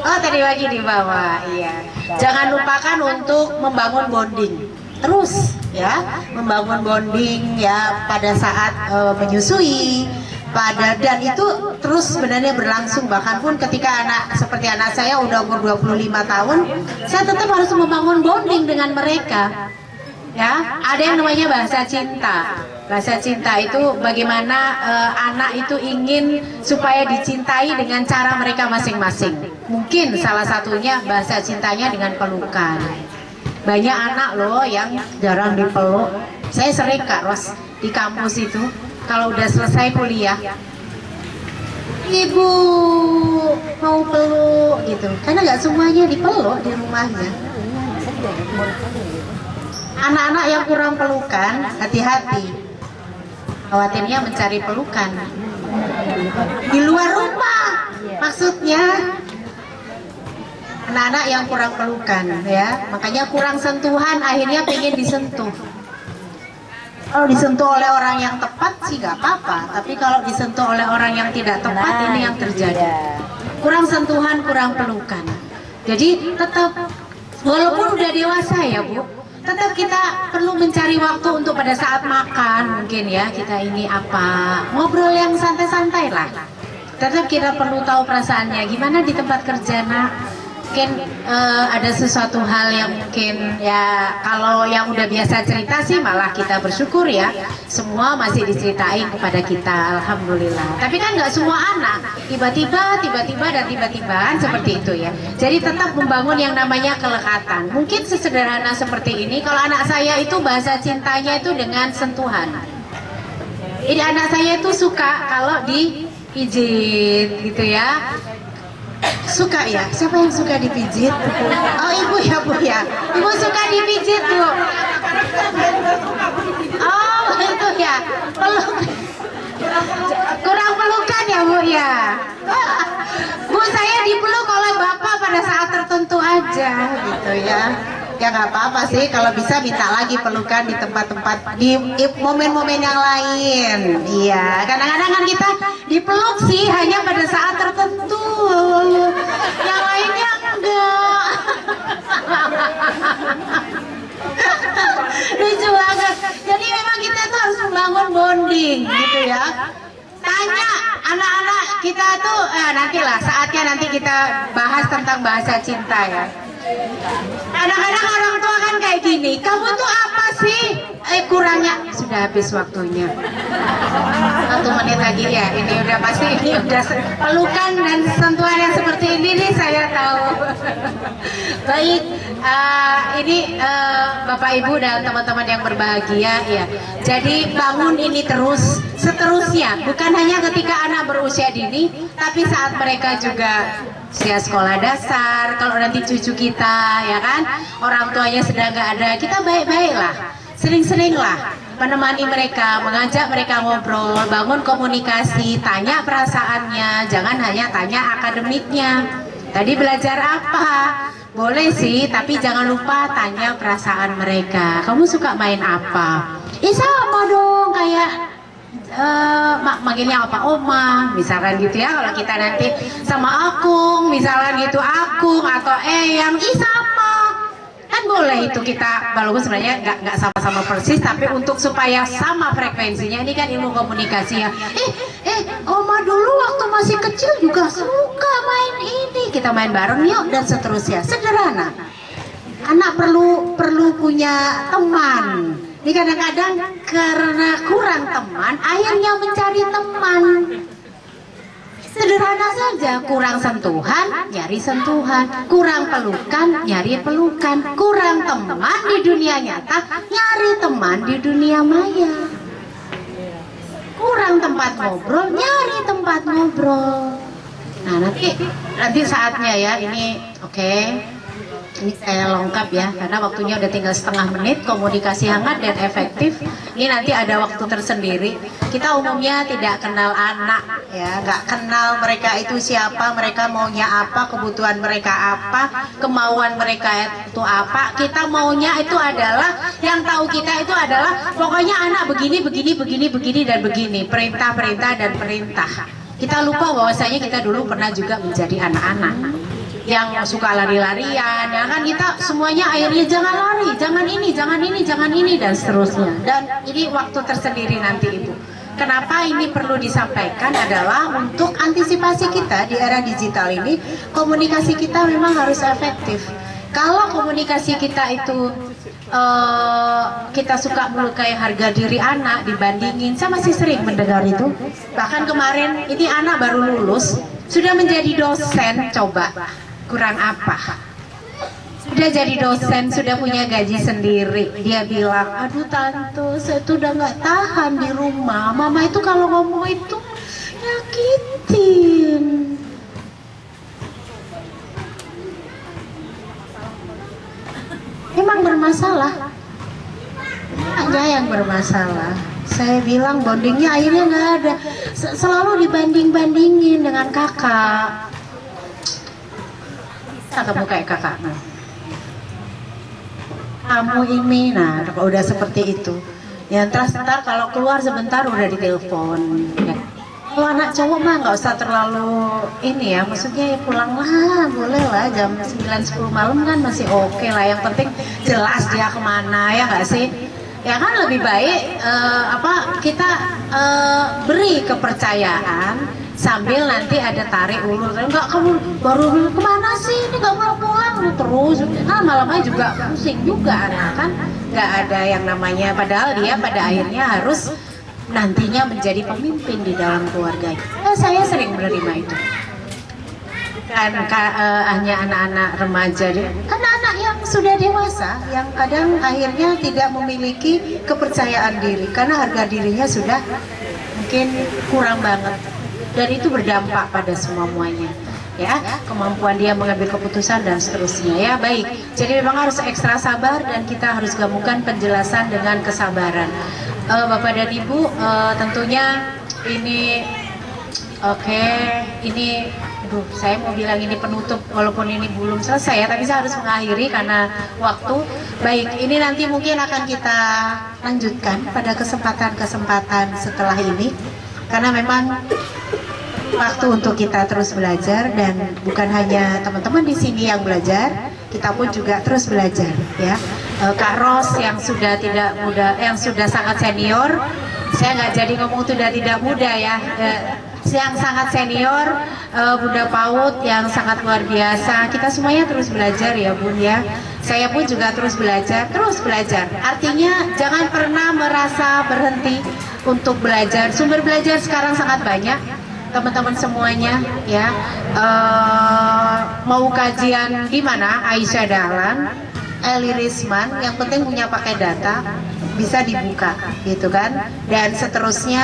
Oh tadi pagi dibawa. Iya. Jangan lupakan untuk membangun bonding. Terus ya, membangun bonding ya pada saat menyusui. Dan itu terus sebenarnya berlangsung, bahkan pun ketika seperti anak saya udah umur 25 tahun, saya tetap harus membangun bonding dengan mereka. Ya, ada yang namanya bahasa cinta. Bahasa cinta itu bagaimana anak itu ingin supaya dicintai dengan cara mereka masing-masing. Mungkin salah satunya bahasa cintanya dengan pelukan. Banyak anak loh yang jarang dipeluk. Saya sering Kak Ros di kampus itu. Kalau udah selesai kuliah, ibu mau peluk gitu, karena nggak semuanya dipeluk di rumahnya. Anak-anak yang kurang pelukan, hati-hati. Khawatirnya mencari pelukan di luar rumah. Maksudnya anak-anak yang kurang pelukan ya, makanya kurang sentuhan, akhirnya pengen disentuh. Kalau disentuh oleh orang yang tepat sih gak apa-apa, tapi kalau disentuh oleh orang yang tidak tepat, ini yang terjadi. Kurang sentuhan, kurang pelukan. Jadi tetap, walaupun udah dewasa ya Bu, tetap kita perlu mencari waktu untuk pada saat makan mungkin ya, kita ini apa, ngobrol yang santai-santai lah. Tetap kita perlu tahu perasaannya gimana di tempat kerja nak. Mungkin ada sesuatu hal yang mungkin ya, kalau yang udah biasa cerita sih malah kita bersyukur ya, semua masih diceritain kepada kita, alhamdulillah. Tapi kan nggak semua anak tiba-tiba dan tiba-tibaan seperti itu ya. Jadi tetap membangun yang namanya kelekatan. Mungkin sesederhana seperti ini, kalau anak saya itu bahasa cintanya itu dengan sentuhan. Jadi anak saya itu suka kalau dipijit gitu ya. Suka ya? Siapa yang suka dipijit? Oh ibu ya Bu ya. Ibu suka dipijit Bu. Oh itu ya. Peluk. Kurang pelukan ya Bu ya. Bu saya dipeluk oleh bapak pada saat tertentu aja gitu ya. Ya nggak apa-apa sih, kalau bisa minta lagi pelukan di tempat-tempat, di momen-momen yang lain. Iya, kadang-kadang kan kita dipeluk sih hanya pada saat tertentu, yang lainnya enggak. Lucu banget. Jadi memang kita tuh harus membangun bonding gitu ya. Tanya anak-anak kita tuh, nantilah saatnya nanti kita bahas tentang bahasa cinta ya. Kadang-kadang orang tua kan kayak gini, kamu tuh apa sih? Kurangnya sudah habis waktunya. 1 menit lagi ya, ini udah pasti, ini udah pelukan dan sentuhan yang seperti ini nih saya tahu. Baik, ini Bapak Ibu dan teman-teman yang berbahagia ya. Jadi bangun ini terus, seterusnya, bukan hanya ketika anak berusia dini, tapi saat mereka juga usia sekolah dasar, kalau nanti cucu kita ya kan, orang tuanya sedang nggak ada, kita baik-baiklah, sering-seringlah menemani mereka, mengajak mereka ngobrol, bangun komunikasi, tanya perasaannya, jangan hanya tanya akademiknya. Tadi belajar apa? Boleh sih, tapi jangan lupa tanya perasaan mereka. Kamu suka main apa? Sama dong, kayak manggilnya apa, Oma misalkan gitu ya. Kalau kita nanti sama Akung misalkan gitu, Akung atau Eyang, sama kan boleh itu kita, walaupun sebenarnya nggak sama-sama persis, tapi untuk supaya sama frekuensinya, ini kan ilmu komunikasi ya. Oma dulu waktu masih kecil juga suka main ini, kita main bareng yuk, dan seterusnya. Sederhana. Anak perlu punya teman. Ini kadang-kadang karena kurang teman, akhirnya mencari teman. Sederhana saja, kurang sentuhan, nyari sentuhan, kurang pelukan, nyari pelukan, kurang teman di dunia nyata, nyari teman di dunia maya. Kurang tempat ngobrol, nyari tempat ngobrol. Nah nanti saatnya ya, ini oke. Ini saya lengkap ya, karena waktunya udah tinggal setengah menit. Komunikasi hangat dan efektif, ini nanti ada waktu tersendiri. Kita umumnya tidak kenal anak ya, nggak kenal mereka itu siapa, mereka maunya apa, kebutuhan mereka apa, kemauan mereka itu apa. Kita maunya itu adalah, yang tahu kita itu adalah pokoknya anak begini dan begini, perintah dan perintah. Kita lupa bahwasanya kita dulu pernah juga menjadi anak-anak yang suka lari-larian ya kan, kita semuanya akhirnya jangan lari, jangan ini dan seterusnya. Dan ini waktu tersendiri nanti Ibu. Kenapa ini perlu disampaikan adalah untuk antisipasi kita di era digital ini, komunikasi kita memang harus efektif. Kalau komunikasi kita itu kita suka melukai harga diri anak dibandingin, saya masih sering mendengar itu. Bahkan kemarin ini anak baru lulus sudah menjadi dosen, coba kurang apa? Sudah jadi dosen, sudah punya gaji sendiri. Dia bilang, aduh tante, saya tuh udah nggak tahan di rumah. Mama itu kalau ngomong itu nyakitin. bermasalah. Hanya yang bermasalah. Saya bilang bondingnya akhirnya nggak ada. Selalu dibanding-bandingin dengan kakak. Bisa kamu kayak kakakmu. Kamu ini, nah kalau udah seperti itu. Ya ntar kalau keluar sebentar udah ditelepon. Ya. Kalau anak cowok mah nggak usah terlalu ini ya, maksudnya ya pulanglah, boleh lah jam 9-10 malam kan masih oke lah. Yang penting jelas dia kemana, ya nggak sih? Ya kan lebih baik kita beri kepercayaan sambil nanti ada tarik ulur. Enggak, kamu baru kemana sih? Ini nggak pulang terus. Nah malamnya juga pusing juga anak kan. Nggak ada yang namanya, padahal dia pada akhirnya harus nantinya menjadi pemimpin di dalam keluarga. Saya sering menerima itu. Kan hanya anak-anak remaja, anak-anak yang sudah dewasa, yang kadang akhirnya tidak memiliki kepercayaan diri karena harga dirinya sudah mungkin kurang banget, dan itu berdampak pada semuanya. Ya, kemampuan dia mengambil keputusan dan seterusnya. Ya, baik. Jadi memang harus ekstra sabar dan kita harus gabungkan penjelasan dengan kesabaran. Bapak dan Ibu, tentunya ini ini saya mau bilang ini penutup walaupun ini belum selesai ya, tapi saya harus mengakhiri karena waktu. Baik, ini nanti mungkin akan kita lanjutkan pada kesempatan-kesempatan setelah ini karena memang waktu untuk kita terus belajar, dan bukan hanya teman-teman di sini yang belajar, kita pun juga terus belajar ya. Kak Ros yang sudah tidak muda, yang sudah sangat senior, saya nggak jadi ngomong sudah tidak muda ya, yang sangat senior, Bunda PAUD yang sangat luar biasa. Kita semuanya terus belajar ya Bun ya. Saya pun juga terus belajar. Artinya jangan pernah merasa berhenti untuk belajar. Sumber belajar sekarang sangat banyak. Teman-teman semuanya ya, mau kajian di mana? Aisyah Dahlan, Eli Risman, yang penting punya pakai data, bisa dibuka gitu kan, dan seterusnya.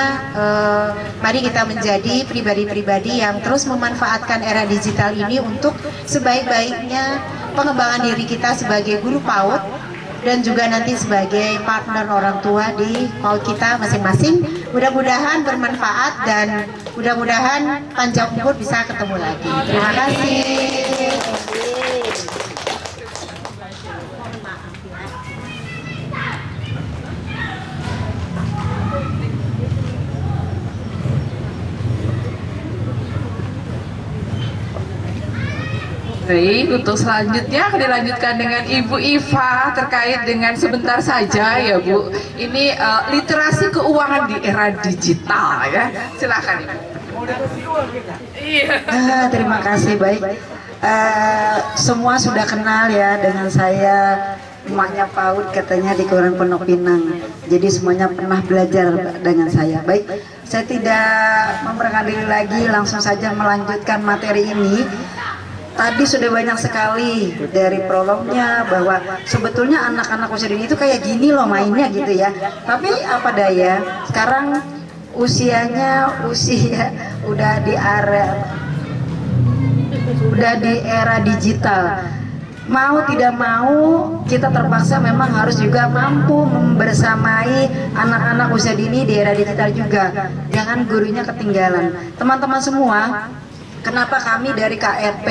Mari kita menjadi pribadi-pribadi yang terus memanfaatkan era digital ini untuk sebaik-baiknya pengembangan diri kita sebagai guru PAUD dan juga nanti sebagai partner orang tua di PAUD kita masing-masing. Mudah-mudahan bermanfaat dan mudah-mudahan panjang umur bisa ketemu lagi. Terima kasih. Baik, untuk selanjutnya akan dilanjutkan dengan Ibu Iva terkait dengan sebentar saja ya Bu. Ini literasi keuangan di era digital ya. Silakan Ibu. Terima kasih, baik. Semua sudah kenal ya dengan saya, emaknya PAUD katanya di Kelurahan Pondok Pinang. Jadi semuanya pernah belajar dengan saya. Baik, saya tidak memperkenalkan diri lagi, langsung saja melanjutkan materi ini. Tadi sudah banyak sekali dari prolognya bahwa sebetulnya anak-anak usia dini itu kayak gini loh mainnya gitu ya. Tapi apa daya, sekarang usia udah di era digital. Mau tidak mau kita terpaksa memang harus juga mampu membersamai anak-anak usia dini di era digital juga. Jangan gurunya ketinggalan. Teman-teman semua, kenapa kami dari KRP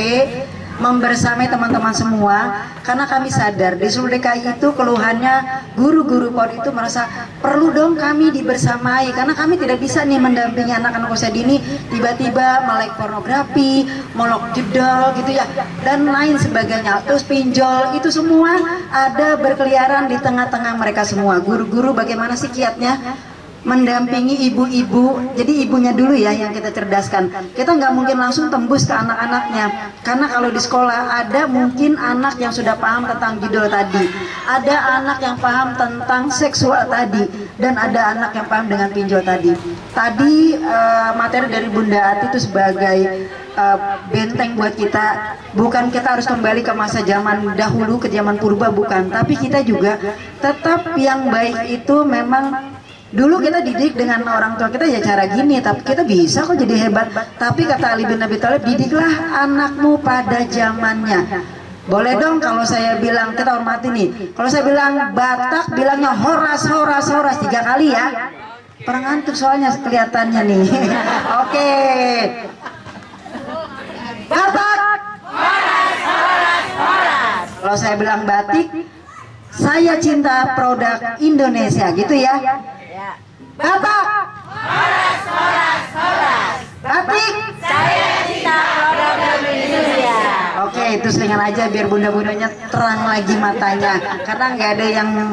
membersamai teman-teman semua? Karena kami sadar di seluruh DKI itu keluhannya guru-guru PAUD itu merasa perlu dong kami dibersamai, karena kami tidak bisa nih mendampingi anak-anak usia dini tiba-tiba melek pornografi, melek jedal gitu ya, dan lain sebagainya, terus pinjol, itu semua ada berkeliaran di tengah-tengah mereka semua. Guru-guru bagaimana sih kiatnya mendampingi ibu-ibu? Jadi ibunya dulu ya yang kita cerdaskan. Kita nggak mungkin langsung tembus ke anak-anaknya, karena kalau di sekolah ada mungkin anak yang sudah paham tentang judul tadi, ada anak yang paham tentang seksual tadi, dan ada anak yang paham dengan pinjol tadi. Tadi materi dari Bunda Ati itu sebagai benteng buat kita. Bukan kita harus kembali ke masa zaman dahulu, ke zaman purba, bukan, tapi kita juga tetap yang baik itu memang. Dulu kita didik dengan orang tua kita ya cara gini, tapi kita bisa kok jadi hebat. Tapi kata Ali bin Abi Thalib, didiklah anakmu pada zamannya. Boleh dong kalau saya bilang, kita hormati nih. Kalau saya bilang Batak, bilangnya horas, horas, horas 3 kali ya. Orang ngantuk soalnya kelihatannya nih. Oke. Batak. Horas, horas, horas. Kalau saya bilang batik, saya cinta produk Indonesia gitu ya. Batak. Horas, horas, horas. Batik. Saya cinta produk Indonesia. Oke, itu selingan aja biar bunda-bundanya terang lagi matanya. Karena nggak ada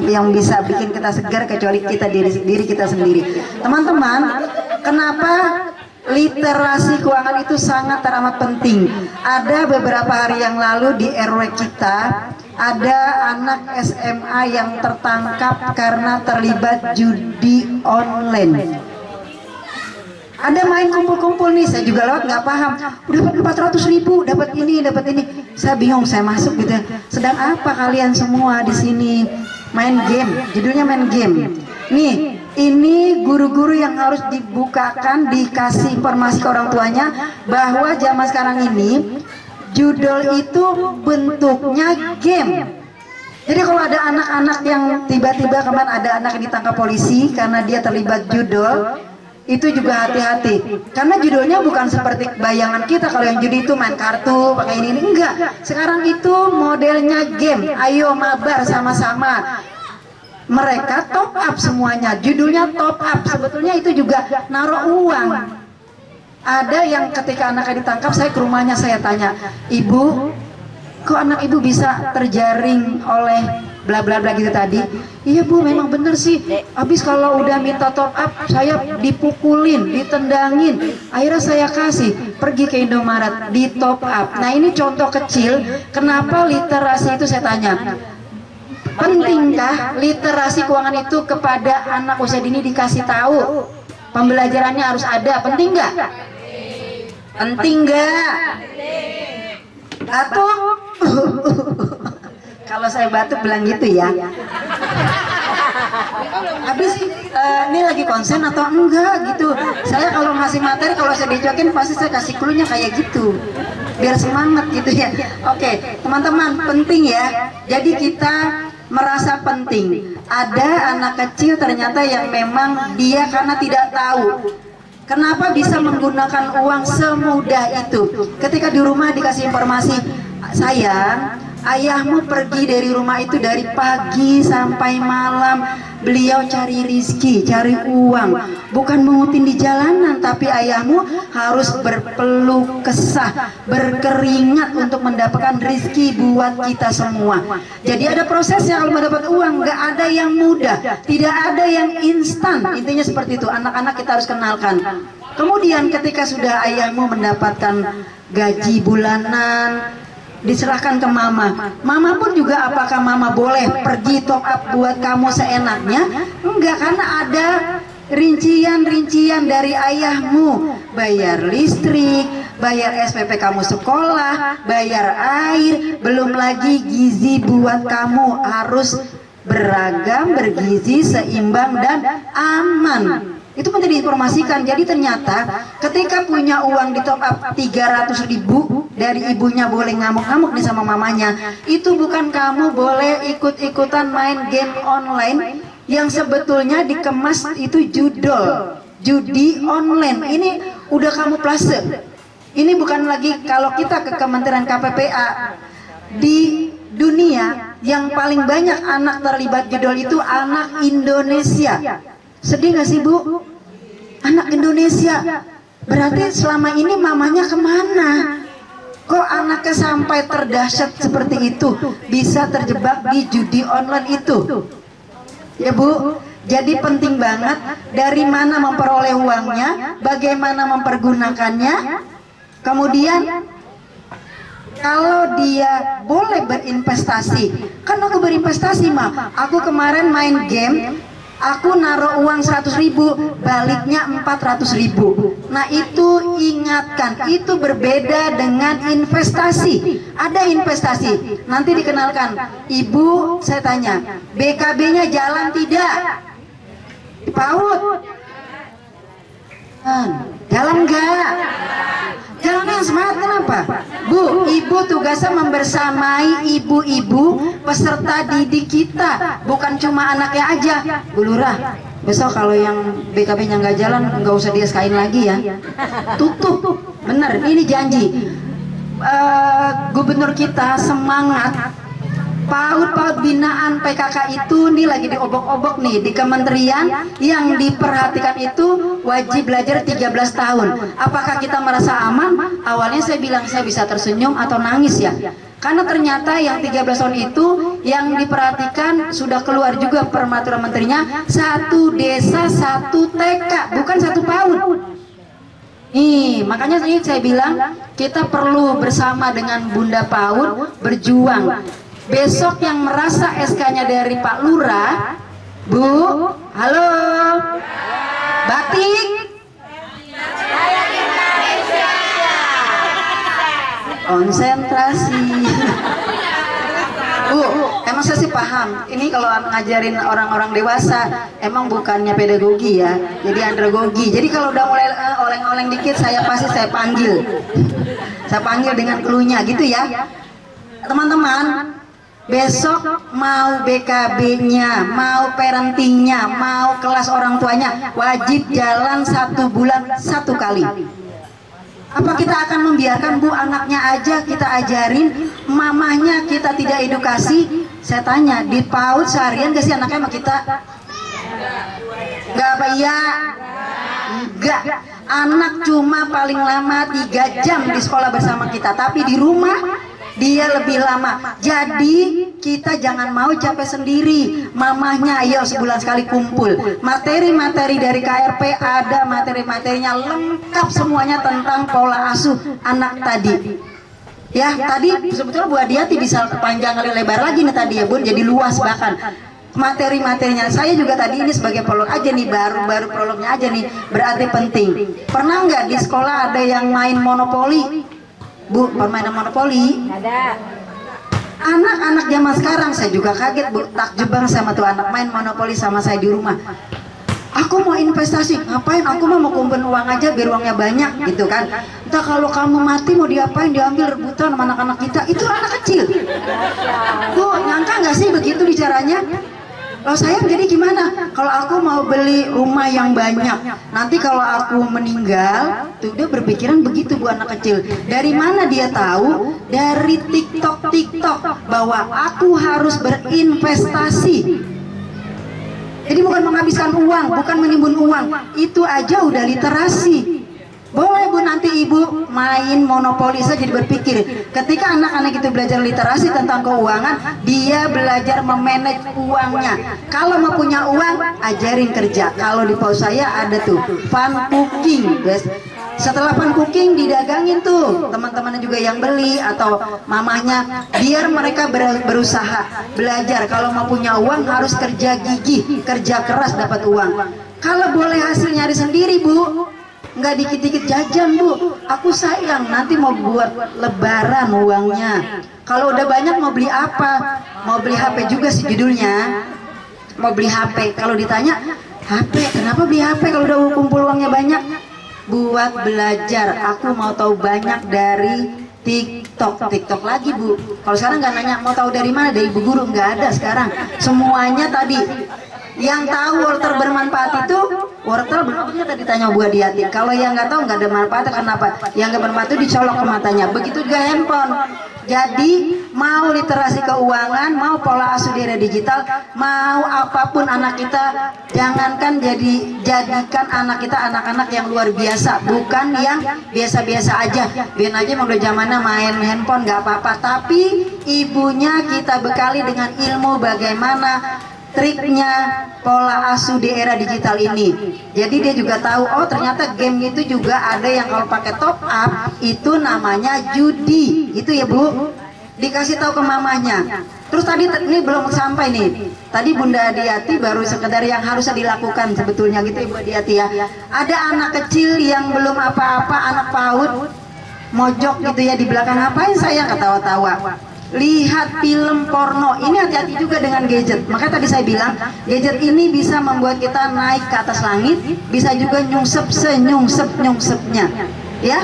yang bisa bikin kita segar kecuali kita diri kita sendiri. Teman-teman, kenapa literasi keuangan itu sangat teramat penting? Ada beberapa hari yang lalu di RW kita ada anak SMA yang tertangkap karena terlibat judi online. Ada main kumpul-kumpul nih, saya juga lewat nggak paham. Dapat 400.000, dapat ini. Saya bingung, saya masuk gitu. Sedang apa kalian semua di sini? Main game, judulnya main game. Nih, ini guru-guru yang harus dibukakan, dikasih informasi ke orang tuanya bahwa zaman sekarang ini judul itu bentuknya game. Jadi kalau ada anak-anak yang tiba-tiba kemarin ada anak yang ditangkap polisi karena dia terlibat judul, itu juga hati-hati. Karena judulnya bukan seperti bayangan kita kalau yang judi itu main kartu, pakai ini enggak. Sekarang itu modelnya game. Ayo mabar sama-sama. Mereka top up semuanya. Judulnya top up. Sebetulnya itu juga naruh uang. Ada yang ketika anaknya ditangkap, saya ke rumahnya, saya tanya, "Ibu, kok anak ibu bisa terjaring oleh bla bla bla gitu tadi?" "Iya Bu, memang bener sih. Habis kalau udah minta top up, saya dipukulin, ditendangin. Akhirnya saya kasih, pergi ke Indomaret, di top up." Nah, ini contoh kecil. Kenapa literasi itu saya tanya? Pentingkah literasi keuangan itu kepada anak usia dini dikasih tahu? Pembelajarannya harus ada. Penting nggak? Penting nggak? Batuk? Kalau saya batuk bilang gitu ya. Habis ini lagi konsen atau enggak gitu. Saya kalau ngasih materi, kalau saya dicokin pasti saya kasih clue-nya kayak gitu. Biar semangat gitu ya. Oke, teman-teman, penting ya. Jadi kita merasa penting. Ada anak kecil ternyata yang memang dia karena tidak tahu kenapa bisa menggunakan uang semudah itu. Ketika di rumah dikasih informasi, "Sayang, ayahmu pergi dari rumah itu dari pagi sampai malam. Beliau cari rizki, cari uang, bukan mengutin di jalanan, tapi ayahmu harus berpeluh kesah, berkeringat untuk mendapatkan rizki buat kita semua." Jadi ada prosesnya kalau mendapat uang, nggak ada yang mudah, tidak ada yang instan. Intinya seperti itu, anak-anak kita harus kenalkan. Kemudian ketika sudah ayahmu mendapatkan gaji bulanan, diserahkan ke mama. Mama pun juga, apakah mama boleh pergi top up buat kamu seenaknya? Enggak, karena ada rincian-rincian dari ayahmu. Bayar listrik, bayar SPP kamu sekolah, bayar air, belum lagi gizi buat kamu harus beragam, bergizi, seimbang, dan aman. Itu penting diinformasikan. Jadi ternyata ketika punya uang di top up 300.000 dari ibunya boleh ngamuk-ngamuk nih sama mamanya, itu bukan kamu boleh ikut-ikutan main game online yang sebetulnya dikemas itu judi online. Ini udah kamu plase. Ini bukan lagi kalau kita ke Kementerian KPPA, di dunia yang paling banyak anak terlibat judul itu anak Indonesia. Sedih gak sih Bu? Anak Indonesia. Berarti selama ini mamanya kemana? Kok anaknya sampai terdahsyat seperti itu, bisa terjebak di judi online itu? Ya Bu, jadi penting banget dari mana memperoleh uangnya, bagaimana mempergunakannya. Kemudian kalau dia boleh berinvestasi, kan aku berinvestasi mah. Aku kemarin main game, aku naruh uang 100.000, baliknya 400.000. Nah itu ingatkan, itu berbeda dengan investasi. Ada investasi, nanti dikenalkan. Ibu, saya tanya, BKB-nya jalan tidak? PAUD? Jalan enggak? Jalan yang smart, kenapa? Bu, ibu tugasnya membersamai ibu-ibu peserta didik kita, bukan cuma anaknya aja. Bu Lurah, besok kalau yang BKB-nya nggak jalan, nggak usah di SK-in lagi ya. Tutup, bener, ini janji. Gubernur kita semangat. PAUD binaan PKK itu nih lagi diobok-obok nih di kementerian, yang diperhatikan itu wajib belajar 13 tahun. Apakah kita merasa aman? Awalnya saya bilang saya bisa tersenyum atau nangis ya. Karena ternyata yang 13 tahun itu yang diperhatikan sudah keluar juga peraturan menterinya, 1 desa 1 TK, bukan 1 PAUD. Nih, makanya saya bilang kita perlu bersama dengan Bunda PAUD berjuang. Besok yang merasa SK-nya dari Pak Lurah, Bu, halo, batik, konsentrasi. Bu, emang saya sih paham. Ini kalau ngajarin orang-orang dewasa, emang bukannya pedagogi ya, jadi andragogi. Jadi kalau udah mulai oleng-oleng dikit, saya panggil. Saya panggil dengan clue-nya gitu ya. Teman-teman, besok mau BKB-nya, mau parentingnya, mau kelas orang tuanya, wajib jalan 1 bulan 1 kali. Apa kita akan membiarkan Bu anaknya aja kita ajarin, mamahnya kita tidak edukasi? Saya tanya, di PAUD seharian gak sih anaknya sama kita? Enggak apa iya? Enggak. Anak cuma paling lama 3 jam di sekolah bersama kita, tapi di rumah dia lebih lama. Jadi kita jangan mau capek sendiri. Mamahnya ayo sebulan sekali kumpul. Materi-materi dari KRP ada, materi-materinya lengkap semuanya tentang pola asuh anak tadi. Ya, tadi sebetulnya Bu Adiati bisa panjang kali lebar lagi nih tadi ya Bun, jadi luas bahkan materi-materinya. Saya juga tadi ini sebagai prolog aja nih, baru prolognya aja nih, berarti penting. Pernah nggak di sekolah ada yang main monopoli? Bu, permainan monopoli? Ada. Anak-anak zaman sekarang, saya juga kaget Bu, takjub banget sama tuh anak main monopoli sama saya di rumah. Aku mau investasi, ngapain? Aku mau kumpulin uang aja biar uangnya banyak gitu kan. Entah kalau kamu mati mau diapain, diambil rebutan sama anak-anak kita. Itu anak kecil. Bu, nyangka nggak sih begitu bicaranya? Kalau saya jadi gimana? Kalau aku mau beli rumah yang banyak, nanti kalau aku meninggal, tuh dia berpikiran begitu Bu anak kecil. Dari mana dia tahu? Dari TikTok bahwa aku harus berinvestasi. Jadi bukan menghabiskan uang, bukan menimbun uang. Itu aja udah literasi. Boleh Bu nanti Ibu main monopoli saja, jadi berpikir. Ketika anak-anak itu belajar literasi tentang keuangan, dia belajar memanage uangnya. Kalau mau punya uang, ajarin kerja. Kalau di PAUD saya ada tuh fun cooking, guys. Setelah fun cooking didagangin tuh teman-temannya juga yang beli atau mamahnya, biar mereka berusaha belajar. Kalau mau punya uang harus kerja gigih, kerja keras dapat uang. Kalau boleh hasil nyari sendiri Bu, nggak dikit-dikit jajan Bu, aku sayang nanti mau buat lebaran uangnya. Kalau udah banyak mau beli apa? Mau beli HP juga sih judulnya, mau beli HP. Kalau ditanya HP, kenapa beli HP kalau udah kumpul uangnya banyak? Buat belajar, aku mau tahu banyak dari TikTok lagi Bu. Kalau sekarang nggak nanya mau tahu dari mana, dari ibu guru, nggak ada sekarang. Semuanya tadi yang tahu wortel bermanfaat itu wortel bermanfaatnya tadi tanya Bu Adiati. Kalau yang nggak tahu nggak ada manfaatnya, kenapa? Yang nggak bermanfaat itu dicolok ke matanya. Begitu juga handphone. Jadi mau literasi keuangan, mau pola asuh di era digital, mau apapun anak kita, jangankan jadikan anak kita anak-anak yang luar biasa, bukan yang biasa-biasa aja. Biar aja mau udah zamannya main handphone nggak apa-apa, tapi ibunya kita bekali dengan ilmu bagaimana triknya pola asuh di era digital ini. Jadi dia juga tahu, oh ternyata game itu juga ada yang kalau pakai top up itu namanya judi. Itu ya Bu, dikasih tahu ke mamanya. Terus tadi ini belum sampai nih, tadi Bunda Adiati baru sekedar yang harusnya dilakukan sebetulnya gitu Ibu Adiati ya. Ada anak kecil yang belum apa-apa, anak PAUD mojok gitu ya di belakang, ngapain saya ketawa-tawa, lihat film porno. Ini hati-hati juga dengan gadget. Makanya tadi saya bilang gadget ini bisa membuat kita naik ke atas langit, bisa juga nyungsep senyungsep-nyungsepnya ya.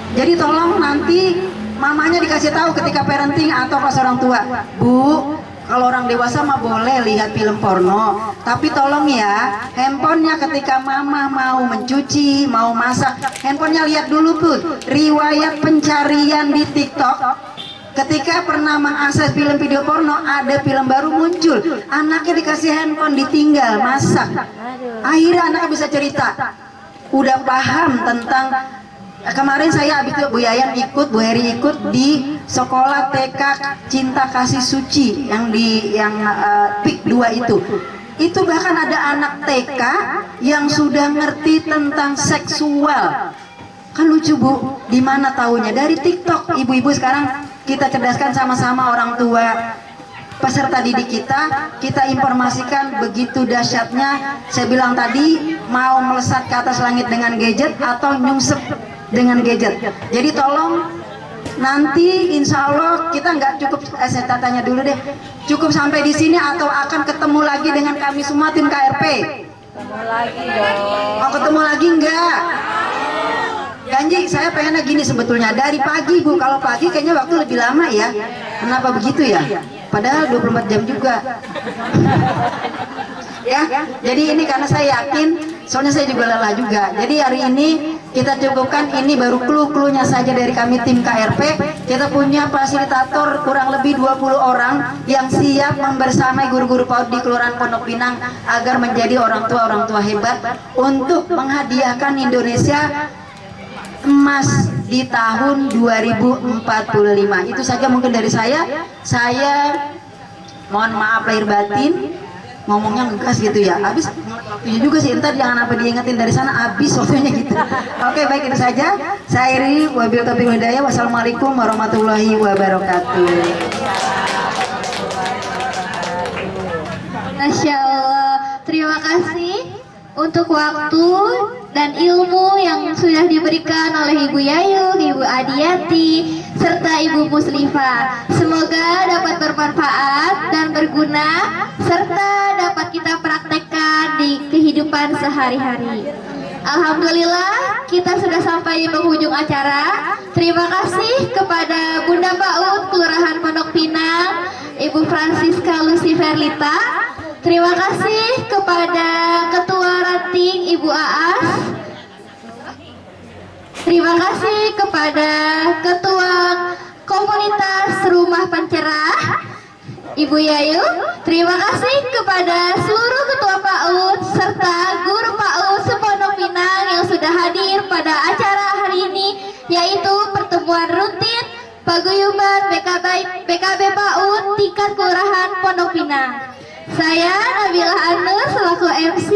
Jadi tolong nanti mamanya dikasih tahu ketika parenting atau pas orang tua, Bu, kalau orang dewasa mah boleh lihat film porno, tapi tolong ya, handphonenya ketika mama mau mencuci, mau masak, handphonenya lihat dulu tuh riwayat pencarian di TikTok. Ketika pernah mengakses film video porno, ada film baru muncul, anaknya dikasih handphone, ditinggal masak. Akhirnya anaknya bisa cerita, udah paham tentang. Kemarin saya habis itu Bu Yayan ikut, Bu Heri ikut di sekolah TK Cinta Kasih Suci yang PIK 2 itu. Itu bahkan ada anak TK yang sudah ngerti tentang seksual. Kan lucu Bu, di mana taunya? Dari TikTok. Ibu-ibu sekarang kita cerdaskan sama-sama orang tua peserta didik kita informasikan begitu dahsyatnya. Saya bilang tadi, mau melesat ke atas langit dengan gadget atau nyungsep dengan gadget. Jadi tolong nanti insya Allah kita nggak cukup, saya tanya dulu deh, cukup sampai di sini atau akan ketemu lagi dengan kami semua tim KRP? Ketemu lagi dong. Mau ketemu lagi enggak? Janji, saya pengennya gini sebetulnya, dari pagi Bu, kalau pagi kayaknya waktu lebih lama ya. Kenapa begitu ya? Padahal 24 jam juga. Ya, jadi ini karena saya yakin, soalnya saya juga lelah juga. Jadi hari ini kita cukupkan, ini baru clue-cluenya saja dari kami tim KRP. Kita punya fasilitator kurang lebih 20 orang yang siap membersamai guru-guru PAUD di Kelurahan Pondok Pinang agar menjadi orang tua hebat untuk menghadiahkan Indonesia emas di tahun 2045. Itu saja mungkin dari saya. Saya mohon maaf lahir batin, ngomongnya ngegas gitu ya. Habis waktunya juga sih, entar jangan apa diingetin dari sana, habis waktunya gitu. Oke, baik, itu saja. Saya Iri, wabillahi taufiq wal hidayah. Wassalamualaikum warahmatullahi wabarakatuh. Masya Allah, terima kasih untuk waktu dan ilmu yang sudah diberikan oleh Ibu Yayu, Ibu Adiati, serta Ibu Muslifah. Semoga dapat bermanfaat dan berguna, serta dapat kita praktekkan di kehidupan sehari-hari. Alhamdulillah, kita sudah sampai di penghujung acara. Terima kasih kepada Bunda PAUD Kelurahan Pondok Pinang, Ibu Francisca Lucy Verlita. Terima kasih kepada Ketua Ranting Ibu Aas. Terima kasih kepada Ketua Komunitas Rumah Pencerah Ibu Yayu. Terima kasih kepada seluruh Ketua PAUD serta Guru PAUD Sepondok Pinang yang sudah hadir pada acara hari ini, yaitu pertemuan rutin paguyuban BKB PAUD tingkat Kelurahan Pondok Pinang. Saya Nabila Anur selaku MC.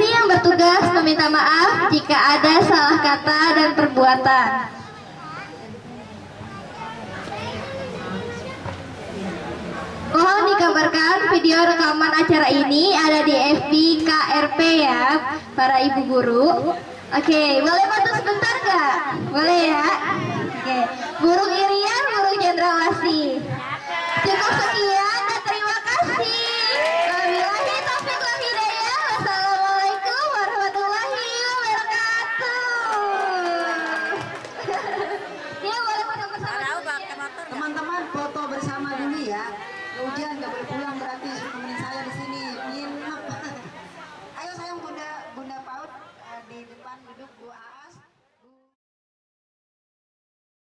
Yang bertugas meminta maaf jika ada salah kata dan perbuatan. Mohon dikabarkan video rekaman acara ini ada di FB KRP ya, para ibu guru. Oke, boleh bantu sebentar nggak? Boleh ya? Oke, burung irian, burung cendrawasih. Cukup sekian dan terima kasih. Wabillahi taufiq wal hidayah. Wassalamualaikum warahmatullahi wabarakatuh. Ya, boleh foto bersama. Teman-teman foto bersama dulu ya. Hujan nggak boleh pulang berarti temenin saya di sini. Nginep. Ayo sayang Bunda PAUD di depan duduk Bu Aas.